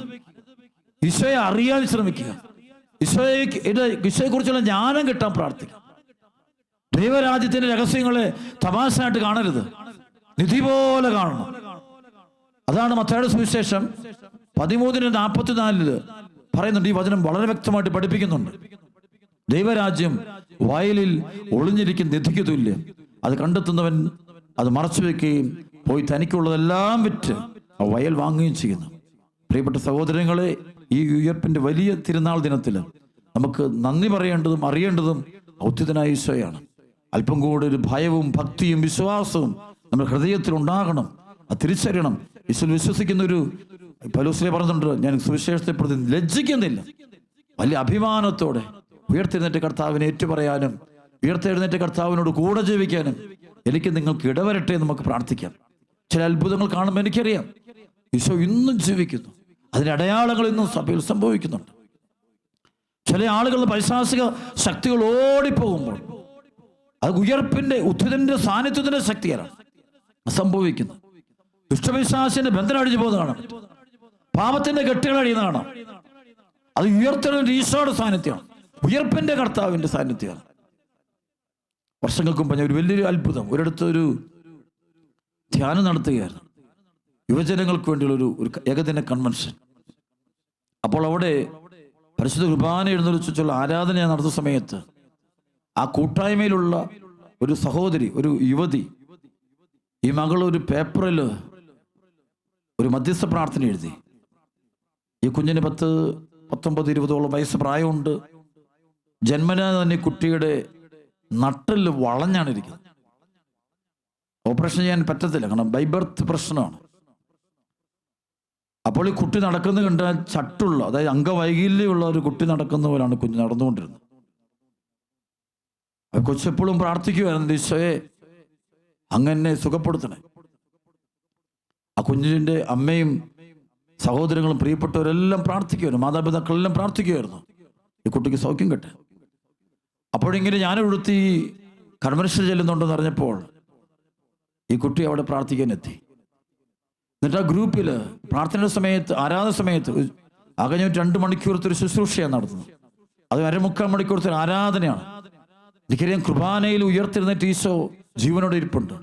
ഈശോയെ അറിയാൻ ശ്രമിക്കുക, ഈശോയെക്കുറിച്ചുള്ള ജ്ഞാനം കിട്ടാൻ പ്രാർത്ഥിക്കുക. ദൈവരാജ്യത്തിന്റെ രഹസ്യങ്ങളെ തമാശയായിട്ട് കാണരുത്, നിധി പോലെ കാണണം. അതാണ് മത്തായിയുടെ സുവിശേഷം 13:44 പറയുന്നുണ്ട്. ഈ വചനം വളരെ വ്യക്തമായിട്ട് പഠിപ്പിക്കുന്നുണ്ട്. ദൈവരാജ്യം വയലിൽ ഒളിഞ്ഞിരിക്കുന്ന നിധിക്ക് തുല്യം. അത് കണ്ടെത്തുന്നവൻ അത് മറച്ചു വെക്കുകയും പോയി തനിക്കുള്ളതെല്ലാം വിറ്റ് ആ വയൽ വാങ്ങുകയും ചെയ്യുന്നു. പ്രിയപ്പെട്ട സഹോദരങ്ങളെ, ഈ ഉയർപ്പിന്റെ വലിയ തിരുനാൾ ദിനത്തിൽ നമുക്ക് നന്ദി പറയേണ്ടതും അറിയേണ്ടതും ഔദ്യതനായ ഈശോയാണ്. അല്പം കൂടെ ഒരു ഭയവും ഭക്തിയും വിശ്വാസവും നമ്മുടെ ഹൃദയത്തിൽ ഉണ്ടാകണം. അത് തിരിച്ചറിയണം. ഈശോ വിശ്വസിക്കുന്ന ഒരു പൗലോസ് പറഞ്ഞിട്ടുണ്ട്, ഞാൻ സുവിശേഷത്തെ പ്രതി ലജ്ജിക്കുന്നില്ല. വലിയ അഭിമാനത്തോടെ ഉയർത്തെഴുന്നേറ്റ കർത്താവിനെ ഏറ്റുപറയാനും ഉയർത്തെഴുന്നേറ്റ കർത്താവിനോട് കൂടെ ജീവിക്കാനും എനിക്ക് നിങ്ങൾക്ക് ഇടവരട്ടെ എന്ന് നമുക്ക് പ്രാർത്ഥിക്കാം. ചില അത്ഭുതങ്ങൾ കാണുമ്പോൾ എനിക്കറിയാം ഈശോ ഇന്നും ജീവിക്കുന്നു. അതിന്റെ അടയാളങ്ങൾ ഇന്നും സഭയിൽ സംഭവിക്കുന്നുണ്ട്. ചില ആളുകളുടെ പൈശാചിക ശക്തികൾ ഓടിപ്പോകുമ്പോൾ അത് ഉയർപ്പിന്റെ ഉദ്ധിതന്റെ സാന്നിധ്യത്തിന്റെ ശക്തിയാണ് സംഭവിക്കുന്നത്. ദുഷ്ടപിശാചിന്റെ ബന്ധനം അടിച്ചു പോകുന്നതാണ്, പാപത്തിന്റെ കെട്ടുകൾ അടിയുന്നതാണ്. അത് ഉയർത്തുന്ന ഈശോയുടെ സാന്നിധ്യമാണ്, ഉയർപ്പിന്റെ കർത്താവിന്റെ സാന്നിധ്യമാണ്. വർഷങ്ങൾക്ക് മുമ്പ് ഞാൻ ഒരു വലിയൊരു അത്ഭുതം, ഒരിടത്തൊരു ധ്യാനം നടത്തുകയായിരുന്നു. യുവജനങ്ങൾക്ക് വേണ്ടിയുള്ള ഒരു ഏകദിന കൺവെൻഷൻ. അപ്പോൾ അവിടെ പരിശുദ്ധ കുർബാന എഴുന്നള്ളിച്ചുള്ള ആരാധന നടത്തുന്ന സമയത്ത് ആ കൂട്ടായ്മയിലുള്ള ഒരു സഹോദരി, ഒരു യുവതി, ഈ മകൾ ഒരു പേപ്പറിൽ ഒരു മധ്യസ്ഥ പ്രാർത്ഥന എഴുതി. ഈ കുഞ്ഞിന് 19-20 വയസ്സ് പ്രായമുണ്ട്. ജന്മനാ തന്നെ കുട്ടിയുടെ നട്ടെല്ല് വളഞ്ഞാണ് ഇരിക്കുന്നത്. ഓപ്പറേഷൻ ചെയ്യാൻ പറ്റത്തില്ല, കാരണം ബൈ ബർത്ത് പ്രശ്നമാണ്. അപ്പോൾ ഈ കുട്ടി നടക്കുന്നത് കണ്ടാൽ ചട്ടുള്ള, അതായത് അംഗവൈകല്യമുള്ള ഒരു കുട്ടി നടക്കുന്ന പോലാണ് കുഞ്ഞ് നടന്നുകൊണ്ടിരുന്നത്. കൊച്ചെപ്പോഴും പ്രാർത്ഥിക്കുമായിരുന്നു, ഈശോയെ അങ്ങനെ സുഖപ്പെടുത്തണേ. ആ കുഞ്ഞിൻ്റെ അമ്മയും സഹോദരങ്ങളും പ്രിയപ്പെട്ടവരെല്ലാം പ്രാർത്ഥിക്കുമായിരുന്നു, മാതാപിതാക്കളെല്ലാം പ്രാർത്ഥിക്കുമായിരുന്നു ഈ കുട്ടിക്ക് സൗഖ്യം കിട്ടെ. അപ്പോഴിങ്ങനെ ഞാനൊടുത്തി കൺവെൻഷൻ ചെല്ലുന്നുണ്ടെന്ന് അറിഞ്ഞപ്പോൾ ഈ കുട്ടി അവിടെ പ്രാർത്ഥിക്കാനെത്തി. എന്നിട്ട് ആ ഗ്രൂപ്പിൽ പ്രാർത്ഥനയുടെ സമയത്ത്, ആരാധന സമയത്ത് അകഞ്ഞ 2 മണിക്കൂറത്തൊരു ശുശ്രൂഷയാണ് നടത്തുന്നത്. അത് 1.25 മണിക്കൂറത്തെ ആരാധനയാണ്. എനിക്കറിയാം, കുർബാനയിൽ ഉയർത്തിരുന്നിട്ട് ഈശോ ജീവനോടെ ഇരിപ്പുണ്ട്.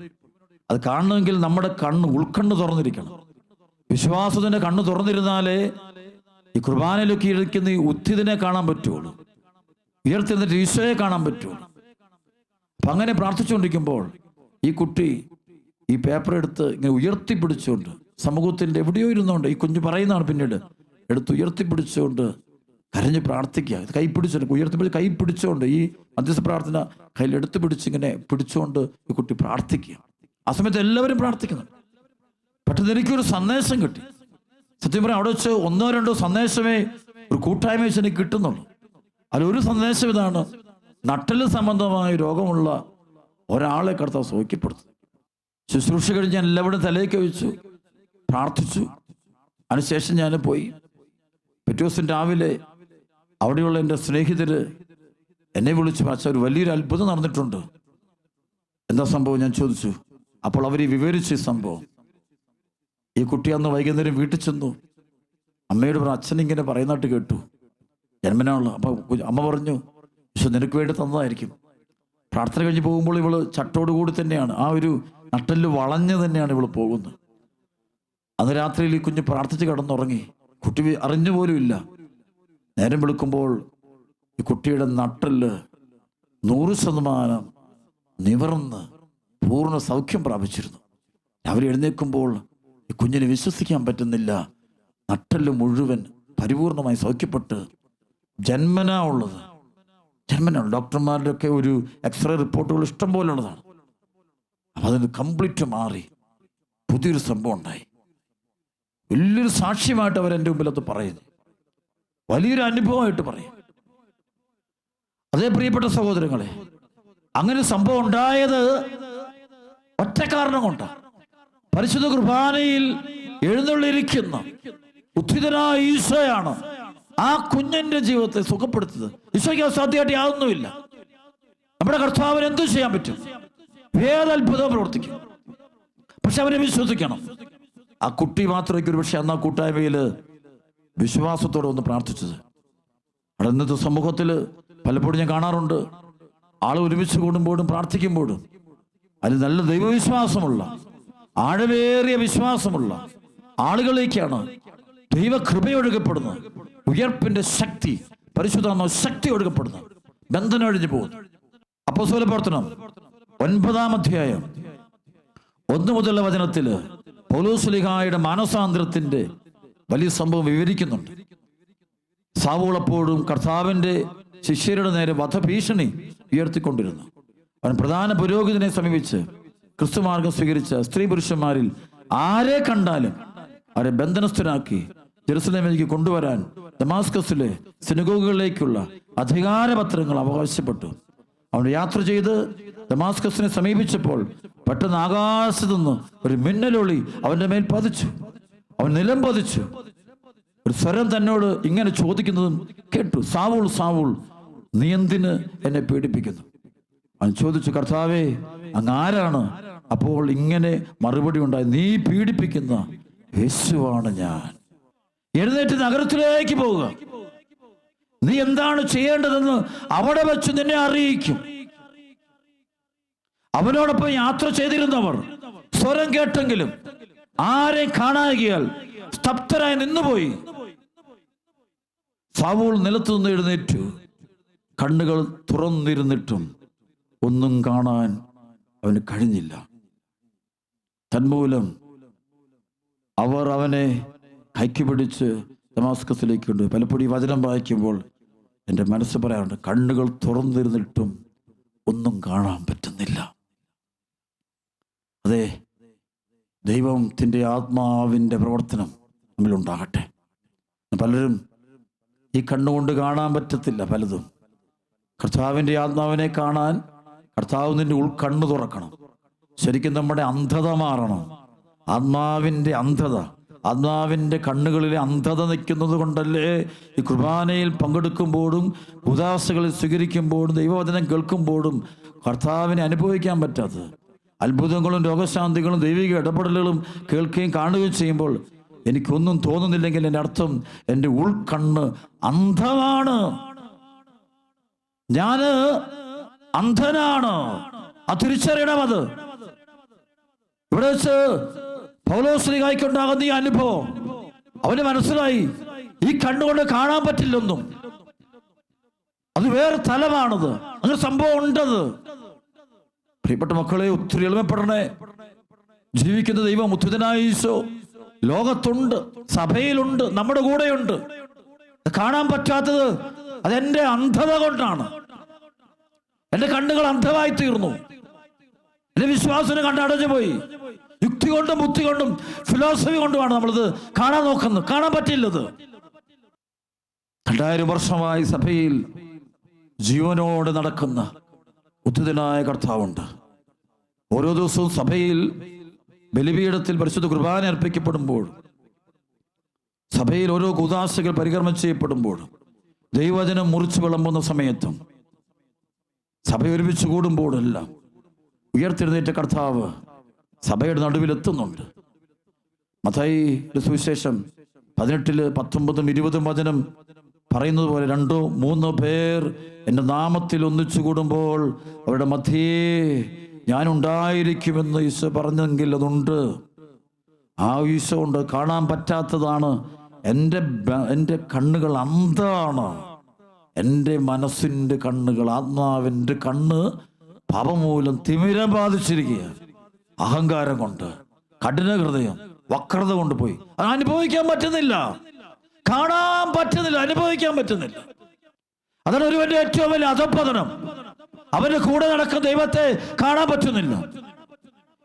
അത് കാണണമെങ്കിൽ നമ്മുടെ ഉൾക്കണ്ണ് തുറന്നിരിക്കണം. വിശ്വാസത്തിന്റെ കണ്ണ് തുറന്നിരുന്നാലേ ഈ കുർബാനയിലൊക്കെ ഇരിക്കുന്ന ഈ ഉത്തിതിനെ കാണാൻ പറ്റുള്ളൂ, ഉയർത്തിരുന്നിട്ട് ഈശോയെ കാണാൻ പറ്റുള്ളൂ. അപ്പം അങ്ങനെ പ്രാർത്ഥിച്ചുകൊണ്ടിരിക്കുമ്പോൾ ഈ കുട്ടി ഈ പേപ്പർ എടുത്ത് ഇങ്ങനെ ഉയർത്തിപ്പിടിച്ചുകൊണ്ട്, സമൂഹത്തിൻ്റെ എവിടെയോ ഇരുന്നുകൊണ്ട്, ഈ കുഞ്ഞ് പറയുന്നതാണ് പിന്നീട്, എടുത്ത് ഉയർത്തിപ്പിടിച്ചുകൊണ്ട് കരഞ്ഞ് പ്രാർത്ഥിക്കുക. കൈ പിടിച്ചുകൊണ്ട് കൈ പിടിച്ചുകൊണ്ട് ഈ മധ്യസ്ഥ പ്രാർത്ഥന കയ്യിൽ എടുത്ത് പിടിച്ചിങ്ങനെ പിടിച്ചുകൊണ്ട് ഈ കുട്ടി പ്രാർത്ഥിക്കുക. ആ സമയത്ത് എല്ലാവരും പ്രാർത്ഥിക്കുന്നു. പെട്ടെന്ന് എനിക്കൊരു സന്ദേശം കിട്ടി. സത്യം പറയാം, അവിടെ വെച്ച് 1-2 സന്ദേശമേ ഒരു കൂട്ടായ്മ വെച്ച് എനിക്ക് കിട്ടുന്നുള്ളൂ. അതിലൊരു സന്ദേശം ഇതാണ്: നട്ടല് സംബന്ധമായ രോഗമുള്ള ഒരാളെ കർത്താവ് സൗഖ്യപ്പെടുത്തും. ശുശ്രൂഷ കഴിഞ്ഞ് ഞാൻ എല്ലാവരും തലയൊക്കെ വെച്ചു പ്രാർത്ഥിച്ചു. അതിനുശേഷം ഞാൻ പോയി. പിറ്റേ ദിവസം രാവിലെ അവിടെയുള്ള എൻ്റെ സ്നേഹിതര് എന്നെ വിളിച്ചു, പക്ഷേ ഒരു വലിയൊരു അത്ഭുതം നടന്നിട്ടുണ്ട്. എന്താ സംഭവം ഞാൻ ചോദിച്ചു. അപ്പോൾ അവർ വിവരിച്ചു സംഭവം. ഈ കുട്ടി അന്ന് വൈകുന്നേരം വീട്ടിൽ ചെന്നു. അമ്മയോട് പറഞ്ഞു, അച്ഛൻ ഇങ്ങനെ പറയുന്നതായിട്ട് കേട്ടു, ജന്മനായുള്ള. അപ്പോൾ അമ്മ പറഞ്ഞു, പക്ഷെ നിനക്ക് വേണ്ടി തന്നതായിരിക്കും. പ്രാർത്ഥന കഴിഞ്ഞ് പോകുമ്പോൾ ഇവള് ചട്ടോടുകൂടി തന്നെയാണ്, ആ ഒരു നട്ടെല്ല് വളഞ്ഞ് തന്നെയാണ് ഇവള് പോകുന്നത്. അന്ന് രാത്രിയിൽ ഈ കുഞ്ഞ് പ്രാർത്ഥിച്ച് കിടന്നുറങ്ങി. കുട്ടി അറിഞ്ഞു പോലും ഇല്ല. നേരം വെളുക്കുമ്പോൾ ഈ കുട്ടിയുടെ നട്ടെല്ല് 100% നിവർന്ന് പൂർണ്ണ സൗഖ്യം പ്രാപിച്ചിരുന്നു. രാവിലെ എഴുന്നേൽക്കുമ്പോൾ ഈ കുഞ്ഞിനെ വിശ്വസിക്കാൻ പറ്റുന്നില്ല. നട്ടെല്ല് മുഴുവൻ പരിപൂർണമായി സൗഖ്യപ്പെട്ട് ജന്മനാ ഡോക്ടർമാരുടെ ഒക്കെ ഒരു എക്സ്റേ റിപ്പോർട്ടുകൾ ഇഷ്ടം പോലെ ഉള്ളതാണ്. അപ്പം അതിന് കംപ്ലീറ്റ് മാറി പുതിയൊരു സംഭവം ഉണ്ടായി. വലിയൊരു സാക്ഷ്യമായിട്ട് അവർ എൻ്റെ മുമ്പിൽ അത് പറയുന്നു, വലിയൊരു അനുഭവമായിട്ട് പറയും. അതേ പ്രിയപ്പെട്ട സഹോദരങ്ങളെ, അങ്ങനെ സംഭവം ഉണ്ടായത് ഒറ്റ കാരണം കൊണ്ടാണ്. പരിശുദ്ധ കുർബാനയിൽ എഴുന്നള്ളിരിക്കുന്ന ഉത്ഥിതനായ ഈശോയാണ് ആ കുഞ്ഞിന്റെ ജീവിതത്തെ സുഖപ്പെടുത്തുന്നത്. ഈശോയ്ക്ക് അസാധ്യമായിട്ട് യാതൊന്നുമില്ല. നമ്മുടെ കർത്താവിന് എന്തു ചെയ്യാൻ പറ്റും? വേദാത്ഭുതം പ്രവർത്തിക്കും. പക്ഷെ അവരെ വിശ്വസിക്കണം. ആ കുട്ടി മാത്രമേ ഒരു പക്ഷെ അന്ന് ആ കൂട്ടായ്മയിൽ വിശ്വാസത്തോടെ ഒന്ന് പ്രാർത്ഥിച്ചത്. അവിടെ ഇന്നത്തെ സമൂഹത്തിൽ പലപ്പോഴും ഞാൻ കാണാറുണ്ട്, ആൾ ഒരുമിച്ച് കൂടുമ്പോഴും പ്രാർത്ഥിക്കുമ്പോഴും അതിൽ നല്ല ദൈവവിശ്വാസമുള്ള, ആഴമേറിയ വിശ്വാസമുള്ള ആളുകളിലേക്കാണ് ദൈവകൃപ ഒഴുകപ്പെടുന്നത്. ഉയർപ്പിന്റെ ശക്തി, പരിശുദ്ധാത്മ ശക്തി ഒഴുകപ്പെടുന്നത്. ബന്ധനം ഒഴിഞ്ഞു പോകുന്നു. അപ്പോസ്തല പ്രവർത്തനം 9-ാം അധ്യായം 1 മുതലുള്ള വചനത്തില് പൗലോസ്ലീഹായുടെ മാനസാന്തരത്തിന്റെ വലിയ സംഭവം വിവരിക്കുന്നുണ്ട്. സാവൂളപ്പോഴും കർത്താവിന്റെ ശിഷ്യരുടെ നേരെ വധഭീഷണി ഉയർത്തിക്കൊണ്ടിരുന്നു. അവൻ പ്രധാന പുരോഹിതനെ സമീപിച്ച് ക്രിസ്തുമാർഗം സ്വീകരിച്ച സ്ത്രീ പുരുഷന്മാരിൽ ആരെ കണ്ടാലും അവരെ ബന്ധനസ്ഥരാക്കി ജെറുസലേമിലേക്ക് കൊണ്ടുവരാൻ ദമാസ്കസിലെ സിനഗോഗുകളിലേക്കുള്ള അധികാരപത്രങ്ങൾ അവകാശപ്പെട്ടു. അവൻ യാത്ര ചെയ്ത് ദമാസ്കസിനെ സമീപിച്ചപ്പോൾ പെട്ടെന്ന് ആകാശത്തു നിന്ന് ഒരു മിന്നലൊളി അവന്റെ മേൽ പതിച്ചു. അവൻ നിലം പതിച്ചു. ഒരു സ്വരം തന്നോട് ഇങ്ങനെ ചോദിക്കുന്നതും കേട്ടു, സാവൂൾ സാവൂൾ, നീ എന്തിന് എന്നെ പീഡിപ്പിക്കുന്നു? അവൻ ചോദിച്ചു, കർത്താവേ, അങ്ങ് ആരാണ്? അപ്പോൾ ഇങ്ങനെ മറുപടി ഉണ്ടായി, നീ പീഡിപ്പിക്കുന്ന യേശുവാണ് ഞാൻ. എഴുന്നേറ്റ് നഗരത്തിലേക്ക് പോവുക. നീ എന്താണ് ചെയ്യേണ്ടതെന്ന് അവിടെ വെച്ച് നിന്നെ അറിയിക്കും. അവനോടൊപ്പം യാത്ര ചെയ്തിരുന്നവർ സ്വരം കേട്ടെങ്കിലും ആരെയും കാണാകിയാൽ സ്തബ്ധരായി നിന്നുപോയി. സാവൂൾ നിലത്തു നിന്ന് എഴുന്നേറ്റു. കണ്ണുകൾ തുറന്നിരുന്നിട്ടും ഒന്നും കാണാൻ അവന് കഴിഞ്ഞില്ല. തന്മൂലം അവർ അവനെ കൈക്ക് പിടിച്ച് ദമാസ്കസിലേക്ക് കൊണ്ടുപോയി. പലപ്പോഴും ഈ വചനം വായിക്കുമ്പോൾ എൻ്റെ മനസ്സ് പറയാറുണ്ട്, കണ്ണുകൾ തുറന്നിരുന്നിട്ടും ഒന്നും കാണാൻ പറ്റുന്നില്ല. അതെ, ദൈവത്തിൻ്റെ ആത്മാവിൻ്റെ പ്രവർത്തനം നമ്മളുണ്ടാകട്ടെ. പലരും ഈ കണ്ണുകൊണ്ട് കാണാൻ പറ്റത്തില്ല പലതും. കർത്താവിൻ്റെ ആത്മാവിനെ കാണാൻ കർത്താവ് നിന്റെ ഉൾക്കണ്ണ് തുറക്കണം. ശരിക്കും നമ്മുടെ അന്ധത മാറണം. ആത്മാവിൻ്റെ അന്ധത, ആത്മാവിൻ്റെ കണ്ണുകളിലെ അന്ധത നിൽക്കുന്നത് കൊണ്ടല്ലേ ഈ കുർബാനയിൽ പങ്കെടുക്കുമ്പോഴും ഉദാസകളിൽ സ്വീകരിക്കുമ്പോഴും ദൈവവചനം കേൾക്കുമ്പോഴും കർത്താവിനെ അനുഭവിക്കാൻ പറ്റാത്തത്. അത്ഭുതങ്ങളും രോഗശാന്തികളും ദൈവിക ഇടപെടലുകളും കേൾക്കുകയും കാണുകയും ചെയ്യുമ്പോൾ എനിക്കൊന്നും തോന്നുന്നില്ലെങ്കിൽ എൻ്റെ അർത്ഥം എൻ്റെ ഉൾക്കണ്ണ് അന്ധമാണ്, ഞാന് അന്ധനാണ്. അത് തിരിച്ചറിയണം. അത് ഇവിടെ വെച്ച് പൗലോസ്ലീഹായ്ക്കുണ്ടാകുന്ന ഈ അനുഭവം അവന് മനസ്സിലായി, ഈ കണ്ണുകൊണ്ട് കാണാൻ പറ്റില്ലൊന്നും, അത് വേറെ തലമാണത്, അങ്ങനെ സംഭവം ഉണ്ടത്. പ്രിയപ്പെട്ട മക്കളെ, ഒത്തിരി എളിമപ്പെടണേ. ജീവിക്കുന്ന ദൈവം ഉത്ഥിതനായ ഈശോ ലോകത്തുണ്ട്, സഭയിലുണ്ട്, നമ്മുടെ കൂടെയുണ്ട്. കാണാൻ പറ്റാത്തത് അതെന്റെ അന്ധത കൊണ്ടാണ്. എന്റെ കണ്ണുകൾ അന്ധമായി തീർന്നു, എന്റെ വിശ്വാസത്തിന് കണ്ടടഞ്ഞു പോയി. യുക്തി കൊണ്ടും ബുദ്ധി കൊണ്ടും ഫിലോസഫി കൊണ്ടുമാണ് നമ്മളിത് കാണാൻ നോക്കുന്നത്. കാണാൻ പറ്റില്ലത്. 2000 വർഷമായി സഭയിൽ ജീവനോടെ നടക്കുന്ന ഉത്ഥിതനായ കർത്താവുണ്ട്. ഓരോ ദിവസവും സഭയിൽ ബലിപീഠത്തിൽ പരിശുദ്ധ കുർബാന അർപ്പിക്കപ്പെടുമ്പോൾ, സഭയിൽ ഓരോ കൂദാശകൾ പരികർമ്മം ചെയ്യപ്പെടുമ്പോൾ, ദൈവവചനം മുറിച്ചു വിളമ്പുന്ന സമയത്തും, സഭ ഒരുമിച്ച് കൂടുമ്പോഴെല്ലാം ഉയർത്തെഴുന്നേറ്റ കർത്താവ് സഭയുടെ നടുവിലെത്തുന്നുണ്ട്. മത്തായിയുടെ സുവിശേഷം 18, 19, 20 വചനം പറയുന്നത് പോലെ 2, 3 പേർ എൻ്റെ നാമത്തിൽ ഒന്നിച്ചു കൂടുമ്പോൾ അവരുടെ മധ്യേ ഞാൻ ഉണ്ടായിരിക്കുമെന്ന് ഈശോ പറഞ്ഞെങ്കിൽ അതുണ്ട്. ആ ഈശോ ഉണ്ട്. കാണാൻ പറ്റാത്തതാണ്. എൻ്റെ കണ്ണുകൾ അന്ധമാണ്. എൻ്റെ മനസ്സിൻ്റെ കണ്ണുകൾ, ആത്മാവിൻ്റെ കണ്ണ് പാപമൂലം തിമിരം ബാധിച്ചിരിക്കുക. അഹങ്കാരം കൊണ്ട്, കഠിന ഹൃദയം, വക്രത കൊണ്ടുപോയി അത് അനുഭവിക്കാൻ പറ്റുന്നില്ല, കാണാൻ പറ്റുന്നില്ല, അനുഭവിക്കാൻ പറ്റുന്നില്ല. അതാണ് ഒരുവന്റെ ഏറ്റവും വലിയ അധപ്പതനം. അവന്റെ കൂടെ നടക്കുന്ന ദൈവത്തെ കാണാൻ പറ്റുന്നില്ല.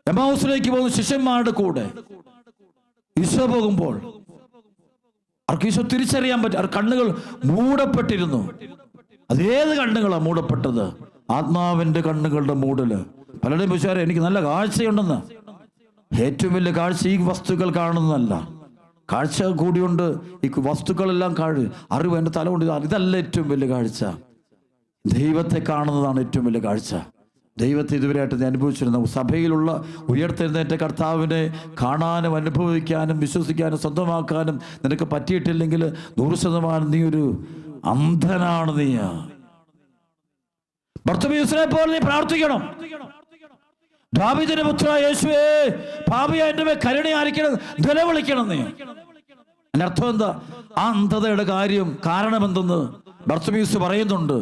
എമ്മാവുസിലേക്ക് പോകുന്ന ശിഷ്യന്മാരുടെ കൂടെ ഈശോ പോകുമ്പോൾ അവർക്ക് ഈശോ തിരിച്ചറിയാൻ പറ്റും. അവർ കണ്ണുകൾ മൂടപ്പെട്ടിരുന്നു. അതേത് കണ്ണുകളാണ് മൂടപ്പെട്ടത്? ആത്മാവിന്റെ കണ്ണുകളുടെ മൂടല്. പലരുടെയും വിചാരം എനിക്ക് നല്ല കാഴ്ചയുണ്ടെന്ന്. ഏറ്റവും വലിയ കാഴ്ച ഈ വസ്തുക്കൾ കാണുന്നതല്ല. കാഴ്ച കൂടിയുണ്ട്, ഈ വസ്തുക്കളെല്ലാം അറിവ് എൻ്റെ തല കൊണ്ട് ഇതല്ല ഏറ്റവും വലിയ കാഴ്ച. ദൈവത്തെ കാണുന്നതാണ് ഏറ്റവും വലിയ കാഴ്ച. ദൈവത്തെ ഇതുവരെയായിട്ട് നീ അനുഭവിച്ചിരുന്ന സഭയിലുള്ള ഉയർത്തെഴുന്നേറ്റ കർത്താവിനെ കാണാനും അനുഭവിക്കാനും വിശ്വസിക്കാനും സ്വന്തമാക്കാനും നിനക്ക് പറ്റിയിട്ടില്ലെങ്കിൽ 100% നീ ഒരു അന്ധനാണ്. നീ ബർത്തമീസിനെ പോലെ നീ പ്രാർത്ഥിക്കണം. ദാവീദിന്റെ പുത്ര യേശുവേ, പാപിയായ എൻ്റെ മേൽ കരുണയായിരിക്കണം, നിലവിളിക്കണം നീ. അതിന്റെ അർത്ഥം എന്താ? ആ അന്ധതയുടെ കാരണം എന്തെന്ന് ബർത്തമീസ് പറയുന്നുണ്ട്.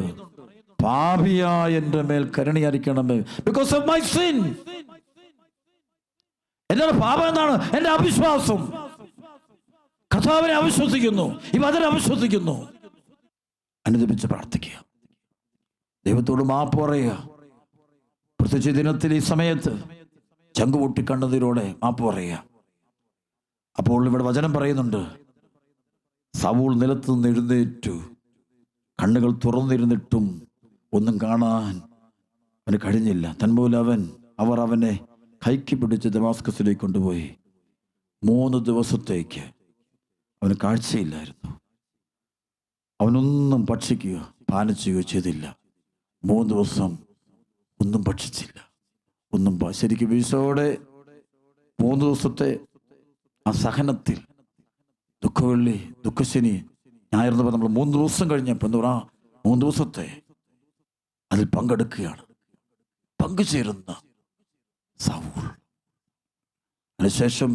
പാപിയായ എൻ്റെ മേൽ കരുണയായിരിക്കണമേ, ബിക്കോസ് ഓഫ് മൈ സിൻ. എന്താണ് പാപം? എന്താണ്? എൻ്റെ അവിശ്വാസം. കർത്താവിനെ അവിശ്വസിക്കുന്നു, ഈ വചനം അവിശ്വസിക്കുന്നു. അനുദപിച്ച് പ്രാർത്ഥിക്കുക, ദൈവത്തോട് മാപ്പ് പറയുക. പ്രത്യേകിച്ച് ദിനത്തിൽ ഈ സമയത്ത് ചങ്കുപൊട്ടി കണ്ണുനീരോടെ മാപ്പ് പറയുക. അപ്പോൾ ഇവിടെ വചനം പറയുന്നുണ്ട്, സൗൽ നിലത്ത് നിന്ന് എഴുന്നേറ്റു, കണ്ണുകൾ തുറന്നിരുന്നിട്ടും ഒന്നും കാണാൻ അവന് കഴിഞ്ഞില്ല. തന്മൂലം അവർ അവനെ കൈക്ക് പിടിച്ച് ദമാസ്കസിലേക്ക് കൊണ്ടുപോയി. 3 ദിവസത്തേക്ക് അവന് കാഴ്ചയില്ലായിരുന്നു. അവനൊന്നും ഭക്ഷിക്കുകയോ പാനം ചെയ്യുകയോ ചെയ്തില്ല. 3 ദിവസം ഒന്നും ഭക്ഷിച്ചില്ല, ഒന്നും. ശരിക്കും ഈശോയുടെ 3 ദിവസത്തെ ആ സഹനത്തിൽ ദുഃഖവെള്ളി, ദുഃഖശനി, ഞായർ എന്ന് പറഞ്ഞ നമ്മൾ 3 ദിവസം കഴിഞ്ഞപ്പോൾ എന്താ പറയുക, 3 ദിവസത്തെ അതിൽ പങ്കെടുക്കുകയാണ്, പങ്കുചേരുന്ന സൗൽ. അതിനുശേഷം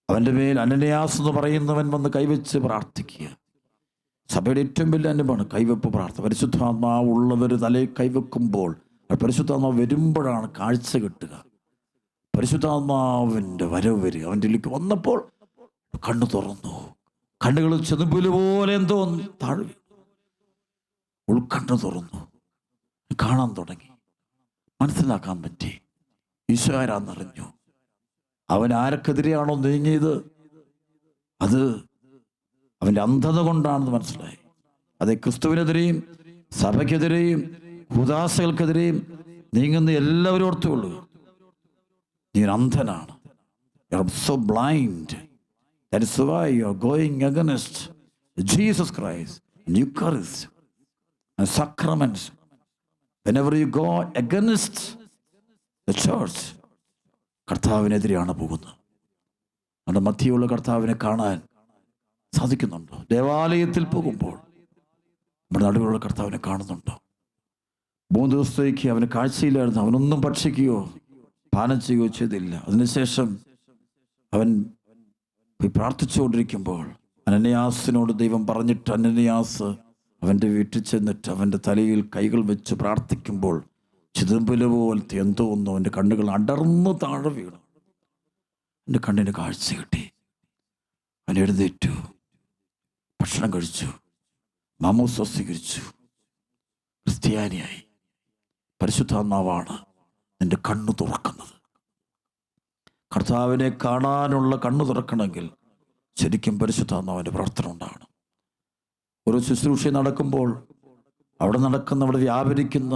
അവൻ്റെ മേൽ അനന്യാസ് എന്ന് പറയുന്നവൻ വന്ന് കൈവച്ച് പ്രാർത്ഥിക്കുക. സഭയുടെ ഏറ്റവും വലിയ അനുഭവമാണ് കൈവെപ്പ് പ്രാർത്ഥന. പരിശുദ്ധാത്മാവ് ഉള്ളവർ തലയിൽ കൈവെക്കുമ്പോൾ, പരിശുദ്ധാത്മാവ് വരുമ്പോഴാണ് കാഴ്ച കിട്ടുക. പരിശുദ്ധാത്മാവിൻ്റെ വരവ് വരിക. അവൻ്റെ ഉള്ളിലേക്ക് വന്നപ്പോൾ കണ്ണു തുറന്നു, കണ്ണുകൾ ചെതുമ്പുല് പോലെ എന്തോ താഴ്വി. ഉൾക്കണ്ണ് തുറന്നു, കാണാൻ തുടങ്ങി, മനസ്സിലാക്കാൻ പറ്റി. ഈശോ ആരാന്നറിഞ്ഞു. അവൻ ആർക്കെതിരെയാണോ നീങ്ങിയത് അത് അവൻ്റെ അന്ധത കൊണ്ടാണെന്ന് മനസ്സിലായി. അത് ക്രിസ്തുവിനെതിരെയും സഭയ്ക്കെതിരെയും ഹുദാസകൾക്കെതിരെയും നീങ്ങുന്ന എല്ലാവരും ഓർത്തുകൊള്ളുക, നീ അന്ധനാണ്. You are so blind. That is why you are going against Jesus Christ and Eucharist and sacraments. Whenever you go against the church, കർത്താവിനെതിരെയാണ് പോകുന്നത്. നമ്മുടെ മധ്യയുള്ള കർത്താവിനെ കാണാൻ സാധിക്കുന്നുണ്ടോ? ദേവാലയത്തിൽ പോകുമ്പോൾ നമ്മുടെ നടുവിലുള്ള കർത്താവിനെ കാണുന്നുണ്ടോ? 3 ദിവസത്തേക്ക് അവന് കാഴ്ചയിലായിരുന്നു. അവനൊന്നും ഭക്ഷിക്കുകയോ പാനം ചെയ്യുകയോ ചെയ്തില്ല. അതിനുശേഷം അവൻ പോയി പ്രാർത്ഥിച്ചുകൊണ്ടിരിക്കുമ്പോൾ അനന്യാസിനോട് ദൈവം പറഞ്ഞിട്ട് അനന്യാസ് അവൻ്റെ വീട്ടിൽ ചെന്നിട്ട് അവൻ്റെ തലയിൽ കൈകൾ വെച്ച് പ്രാർത്ഥിക്കുമ്പോൾ ചിതമ്പല് പോലത്തെ എന്തോ ഒന്നും അവൻ്റെ കണ്ണുകൾ അടർന്ന് താഴെ വീണു. എൻ്റെ കണ്ണിന് കാഴ്ച കിട്ടി. അവൻ എഴുന്നേറ്റു, ഭക്ഷണം കഴിച്ചു, മാമോസ സ്വീകരിച്ചു, ക്രിസ്ത്യാനിയായി. പരിശുദ്ധാത്മാവാണ് നിന്റെ കണ്ണു തുറക്കുന്നത്. കർത്താവിനെ കാണാനുള്ള കണ്ണു തുറക്കണമെങ്കിൽ ശരിക്കും പരിശുദ്ധാത്മാവിൻ്റെ പ്രവർത്തനം ഉണ്ടാകണം. ഒരു ശുശ്രൂഷ നടക്കുമ്പോൾ അവിടെ വ്യാപരിക്കുന്ന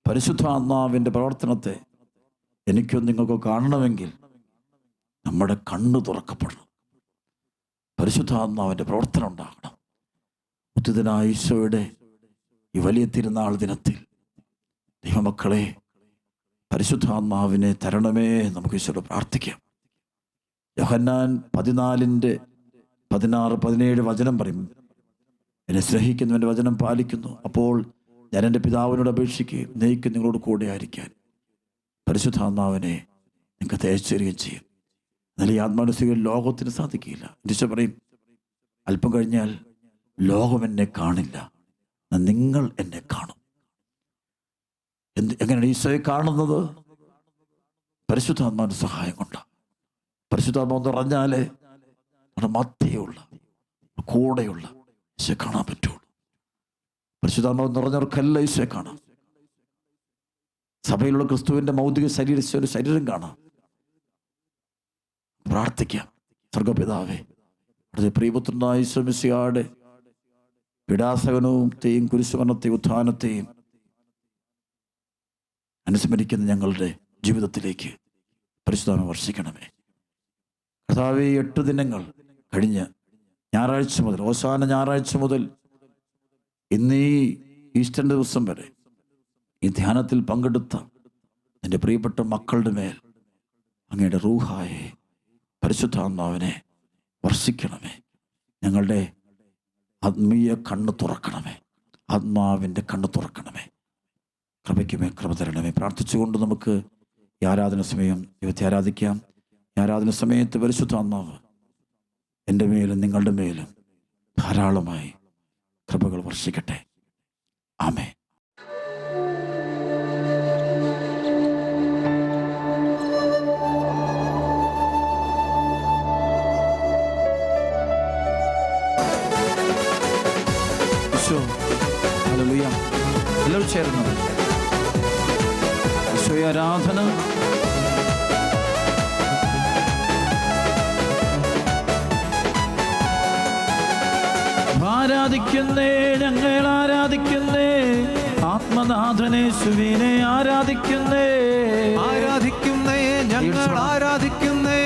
പരിശുദ്ധാത്മാവിൻ്റെ പ്രവർത്തനത്തെ എനിക്കും നിങ്ങൾക്കോ കാണണമെങ്കിൽ നമ്മുടെ കണ്ണ് തുറക്കപ്പെടണം. പരിശുദ്ധാത്മാവിൻ്റെ പ്രവർത്തനം ഉണ്ടാകണം. ഉത്തിതനായ ഈശോയുടെ ഈ വലിയ തിരുനാൾ ദിനത്തിൽ ദൈവമക്കളെ പരിശുദ്ധാത്മാവിനെ തരണമേ. നമുക്ക് ഈശോയോട് പ്രാർത്ഥിക്കാം. യോഹന്നാൻ 14:16-17 വചനം പറയും, എന്നെ സ്നേഹിക്കുന്നവൻ്റെ വചനം പാലിക്കുന്നു, അപ്പോൾ ഞാൻ എൻ്റെ പിതാവിനോട് അപേക്ഷിക്കുകയും നയിക്കും നിങ്ങളോട് കൂടെ ആയിരിക്കാൻ. പരിശുദ്ധാത്മാവിനെ നിങ്ങൾക്ക് തേച്ചേരുകയും ചെയ്യും. എന്നാൽ ഈ ആത്മാനുസികൾ ലോകത്തിന് സാധിക്കില്ല. ഈശോ പറയും, അല്പം കഴിഞ്ഞാൽ ലോകം എന്നെ കാണില്ല, നിങ്ങൾ എന്നെ കാണും. എങ്ങനെയാണ് ഈശോയെ കാണുന്നത്? പരിശുദ്ധാത്മാവിൻ്റെ സഹായം കൊണ്ടാണ്. പരിശുദ്ധാത്മാവ് എന്ന് പറഞ്ഞാലേ നമ്മുടെ മധ്യയുള്ള കൂടെയുള്ള ഈശോയെ കാണാൻ പറ്റുള്ളൂ. പരിശുദ്ധാത്മാവ് എന്ന് പറഞ്ഞവർക്കല്ല ഈശോയെ കാണാം. സഭയിലുള്ള ക്രിസ്തുവിൻ്റെ മൗതിക ശരീരം കാണാം. പ്രാർത്ഥിക്കാം. സ്വർഗപിതാവേ, അവിടുത്തെ പ്രിയപുത്രനായ ഈശോ മിശിഹായുടെ പീഡാസഹനത്തെയും കുരിശുമരണത്തെയും ഉത്ഥാനത്തെയും അനുസ്മരിക്കുന്ന ഞങ്ങളുടെ ജീവിതത്തിലേക്ക് പരിശുദ്ധാത്മാവ് വർഷിക്കണമേ. കർത്താവേ, 8 ദിനങ്ങൾ കഴിഞ്ഞ് ഞായറാഴ്ച മുതൽ, ഓശാന ഞായറാഴ്ച മുതൽ ഇന്ന് ഈ ഈസ്റ്റർ ദിവസം വരെ ഈ ധ്യാനത്തിൽ പങ്കെടുത്ത എൻ്റെ പ്രിയപ്പെട്ട മക്കളുടെ മേൽ അങ്ങയുടെ റൂഹായെ പരിശുദ്ധാത്മാവിനെ വർഷിക്കണമേ. ഞങ്ങളുടെ ആത്മീയ കണ്ണ് തുറക്കണമേ. ആത്മാവിൻ്റെ കണ്ണ് തുറക്കണമേ. കൃപയ്ക്കുമേ കൃപ തരണമേ. പ്രാർത്ഥിച്ചുകൊണ്ട് നമുക്ക് ഈ ആരാധന സമയം ദൈവത്തെ ആരാധിക്കാം. ഈ ആരാധന സമയത്ത് പരിശുദ്ധാത്മാവ് എൻ്റെ മേലും നിങ്ങളുടെ മേലും ധാരാളമായി കൃപകൾ വർഷിക്കട്ടെ. ആമേൻ. ഹല്ലേലൂയ. എല്ലാവരും ചേർന്നത് ഈശോയെ ആരാധന. ആരാധിക്കുന്നേ, ഞങ്ങൾ ആരാധിക്കുന്നേ, ആത്മനാഥനേശുവിനെ ആരാധിക്കുന്നേ. ആരാധിക്കുന്നേ, ഞങ്ങൾ ആരാധിക്കുന്നേ,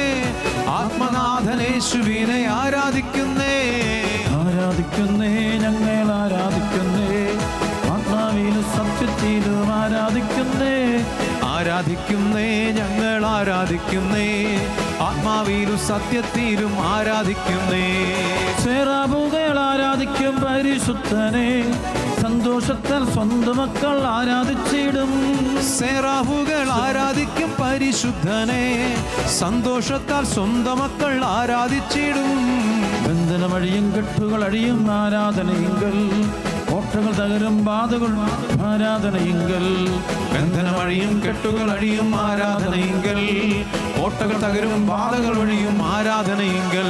ആത്മനാഥനേശുവിനെ ആരാധിക്കുന്നേ. ആരാധിക്കുന്നേ, ഞങ്ങൾ ആരാധിക്കുന്നേ, ആത്മാവിലും സത്യത്തിലും ആരാധിക്കുന്നേ. ആരാധിക്കുന്നേ, ഞങ്ങൾ ആരാധിക്കുന്നേ, ആത്മാവിലും സത്യത്തിലും ആരാധിക്കുന്നേ. സെറാബുകൾ ആരാധിക്കും പരിശുദ്ധനെ, സന്തോഷത്താൽ സ്വന്തം മക്കൾ ആരാധിച്ചിടും. സെറാഫുകൾ ആരാധിക്കും പരിശുദ്ധനെ, സന്തോഷത്താൽ സ്വന്തം മക്കൾ ആരാധിച്ചിടും. ബന്ധനമഴിയും കെട്ടുകൾ അഴിയും ആരാധനയെങ്കിൽ, കോട്ടകൾ തകരും ബാധകൾ ആരാധനയെങ്കിൽ. ബന്ധനമഴിയും കെട്ടുകൾ അഴിയും ആരാധനയെങ്കിൽ, കോട്ടകൾ തകരും ബാധകൾ ഒഴിയും ആരാധനയെങ്കിൽ.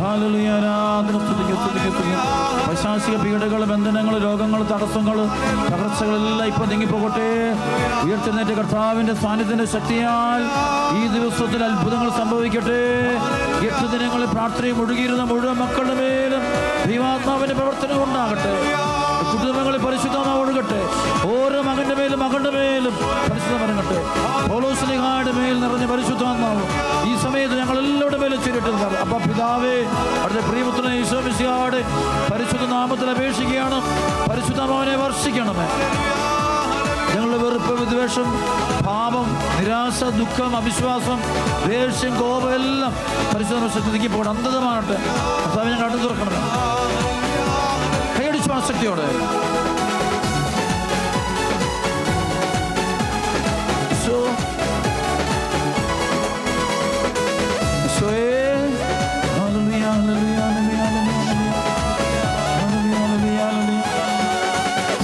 ഹല്ലേലൂയ. ആരാധന, സ്തുതിക്കുക, സ്തുതിക്കുക, സ്തുതിക്കുക. പൈശാചിക പീഡകൾ, ബന്ധനങ്ങൾ, രോഗങ്ങൾ, തടസ്സങ്ങൾ, തകർച്ചകളെല്ലാം ഇപ്പൊ നീങ്ങിപ്പോകട്ടെ. ഉയർത്തെഴുന്നേറ്റ കർത്താവിന്റെ സാന്നിധ്യത്തിന്റെ ശക്തിയാൽ ഈ ദിവസത്തിൽ അത്ഭുതങ്ങൾ സംഭവിക്കട്ടെ. 8 ദിനങ്ങളിൽ പ്രാർത്ഥനയും ഒഴുകിയിരുന്ന മുഴുവൻ മക്കളുടെ മേലും ദൈവാത്മാവിന്റെ പ്രവർത്തനം ഉണ്ടാകട്ടെ. കുടുംബങ്ങളിൽ പരിശുദ്ധമാ ഒഴുകട്ടെ. ഓരോ മകന്റെ മേലും മകളുടെ മേലും പരിശുദ്ധം ഇറങ്ങട്ടെ. പൗലോസ്ലീഹായുടെ മേൽ നിറഞ്ഞ പരിശുദ്ധാത്മാവ് ഈ സമയത്ത് ഞങ്ങൾ എല്ലാവരുടെ മേലും ചുരുട്ടുന്നത്. അപ്പ പിതാവേ, അവിടുത്തെ പ്രിയപുത്രനെ ഈശോ മിശിഹായുടെ പരിശുദ്ധ നാമത്തിൽ അപേക്ഷിക്കുകയാണ്. പരിശുദ്ധാത്മാവിനെ വർഷിക്കണമേ. ഞങ്ങളുടെ വെറുപ്പ്, വിദ്വേഷം, പാപം, നിരാശ, ദുഃഖം, അവിശ്വാസം, ദേഷ്യം, കോപം എല്ലാം പരിശുദ്ധ ശക്തിക്ക് പോകണം. അന്ധതമാകട്ടെ. കർത്താവേ, ഞങ്ങൾ അടുത്ത് തുറക്കണമേ. കൈയടിച്ചു ശക്തിയോടെ.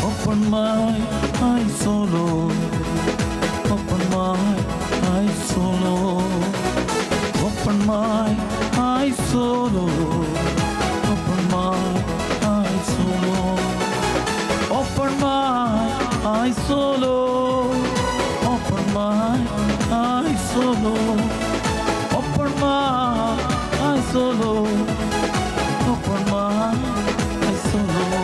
Open my eyes, oh Lord. Open my eyes, oh Lord. Open my eyes, oh Lord. Open my eyes, oh Lord. Open my eyes, oh Lord. Open my eyes, oh Lord. Open my eyes, oh Lord. Open my eyes, oh Lord.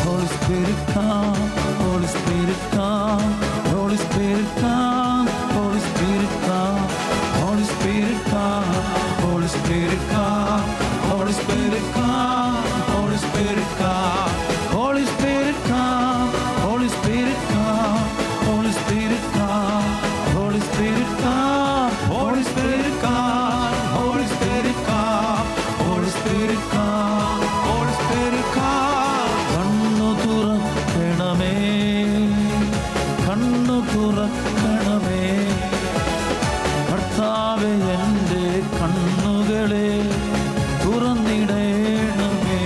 Holy Spirit come, Holy Spirit come, Holy Spirit come, Holy Spirit come, Holy Spirit come, Holy Spirit come, Holy Spirit come, Holy Spirit come, Holy Spirit come, Holy Spirit come, Holy Spirit come, Holy Spirit come, Holy Spirit come, Holy Spirit come, Holy Spirit come, Holy Spirit come. കണ്ണു തുറക്കണമേ, കണ്ണു തുറക്കണമേ കർത്താവേ, എൻ്റെ കണ്ണുകളെ തുറന്നിടണമേ.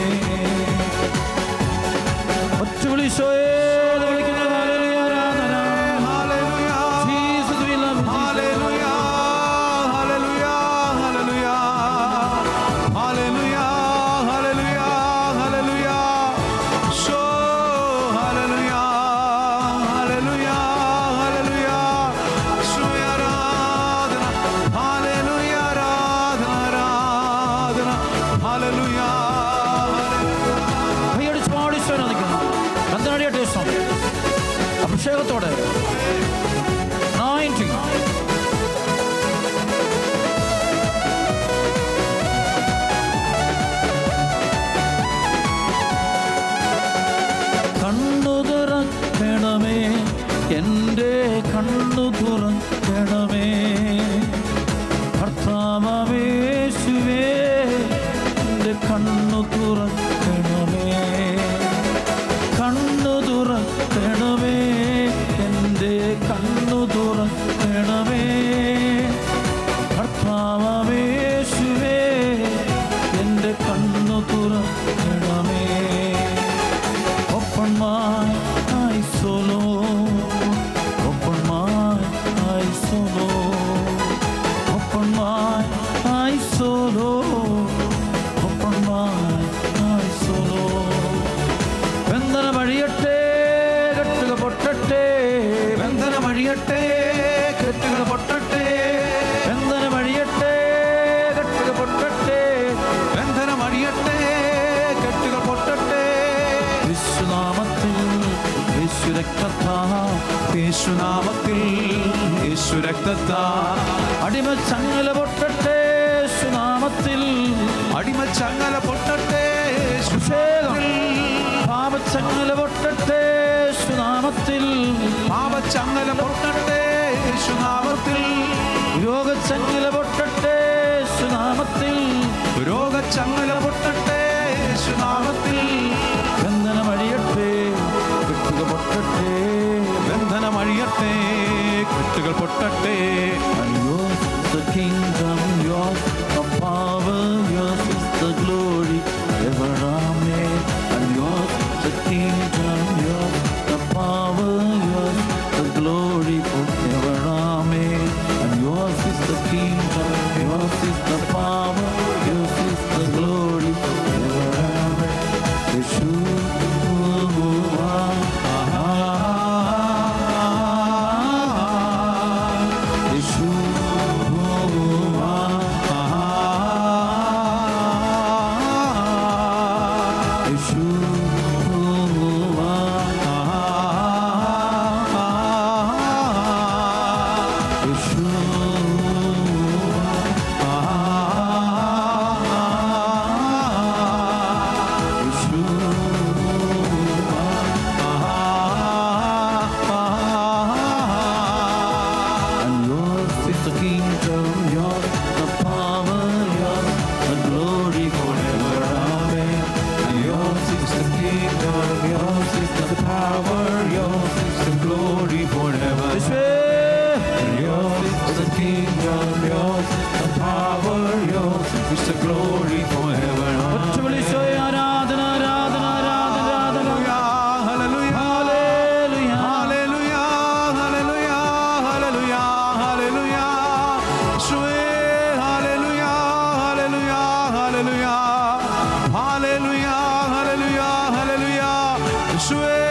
ഒറ്റവിളിശോയെ അഭിഷേകത്തോടെ കണ്ണു തുറക്കണമേ, എൻ്റെ കണ്ണു തുറക്കണമേ കർത്താവേശുവേ, എൻ്റെ കണ്ണു തുറക്കണമേ, കണ്ണു തുറക്കണമേ, എൻ്റെ കണ്ണു തുറക്കണമേ കർത്താവേശുവേ, എൻ്റെ കണ്ണു തുറക്കണമേ. Open my eyes, oh Lord. Open my eyes, oh Lord. Open my eyes, oh Lord. Open my eyes, oh Lord. ബന്ധനം അഴിയട്ടെ, കെട്ടുക പൊട്ടട്ടെ. ബന്ധനം അഴിയട്ടെ, കെട്ടുക പൊട്ടട്ടെ. ബന്ധനം അഴിയട്ടെ, കെട്ടുക പൊട്ടട്ടെ. ബന്ധനം അഴിയട്ടെ, കെട്ടുക പൊട്ടട്ടെ. യേശുനാമത്തിൽ, യേശുരക്തത്താൽ, യേശുനാമത്തിൽ, യേശുരക്തത്താൽ അടിമച്ചങ്ങല പൊട്ടട്ടെ. യേശുനാമത്തിൽ അടിമച്ചങ്ങല പൊട്ടട്ടെ. പാപച്ചങ്ങല പൊട്ടട്ടെ. യേശുനാമത്തിൽ പാപച്ചങ്ങല പൊട്ടട്ടെ. യേശുനാമത്തിൽ രോഗച്ചങ്ങല പൊട്ടട്ടെ. യേശുനാമത്തിൽ രോഗച്ചങ്ങല പൊട്ടട്ടെ. യേശുനാമത്തിൽ ബന്ധനമഴിയട്ടെ, കെട്ടുകൾ പൊട്ടട്ടെ. ബന്ധനമഴിയട്ടെ, കെട്ടുകൾ പൊട്ടട്ടെ. Yours is the kingdom, yours the power, yours is the glory, ever amen. And yours the kingdom, yours the power, yours the glory, forever amen. And yours is the kingdom, yours is the power, yours is Hallelujah, hallelujah, hallelujah.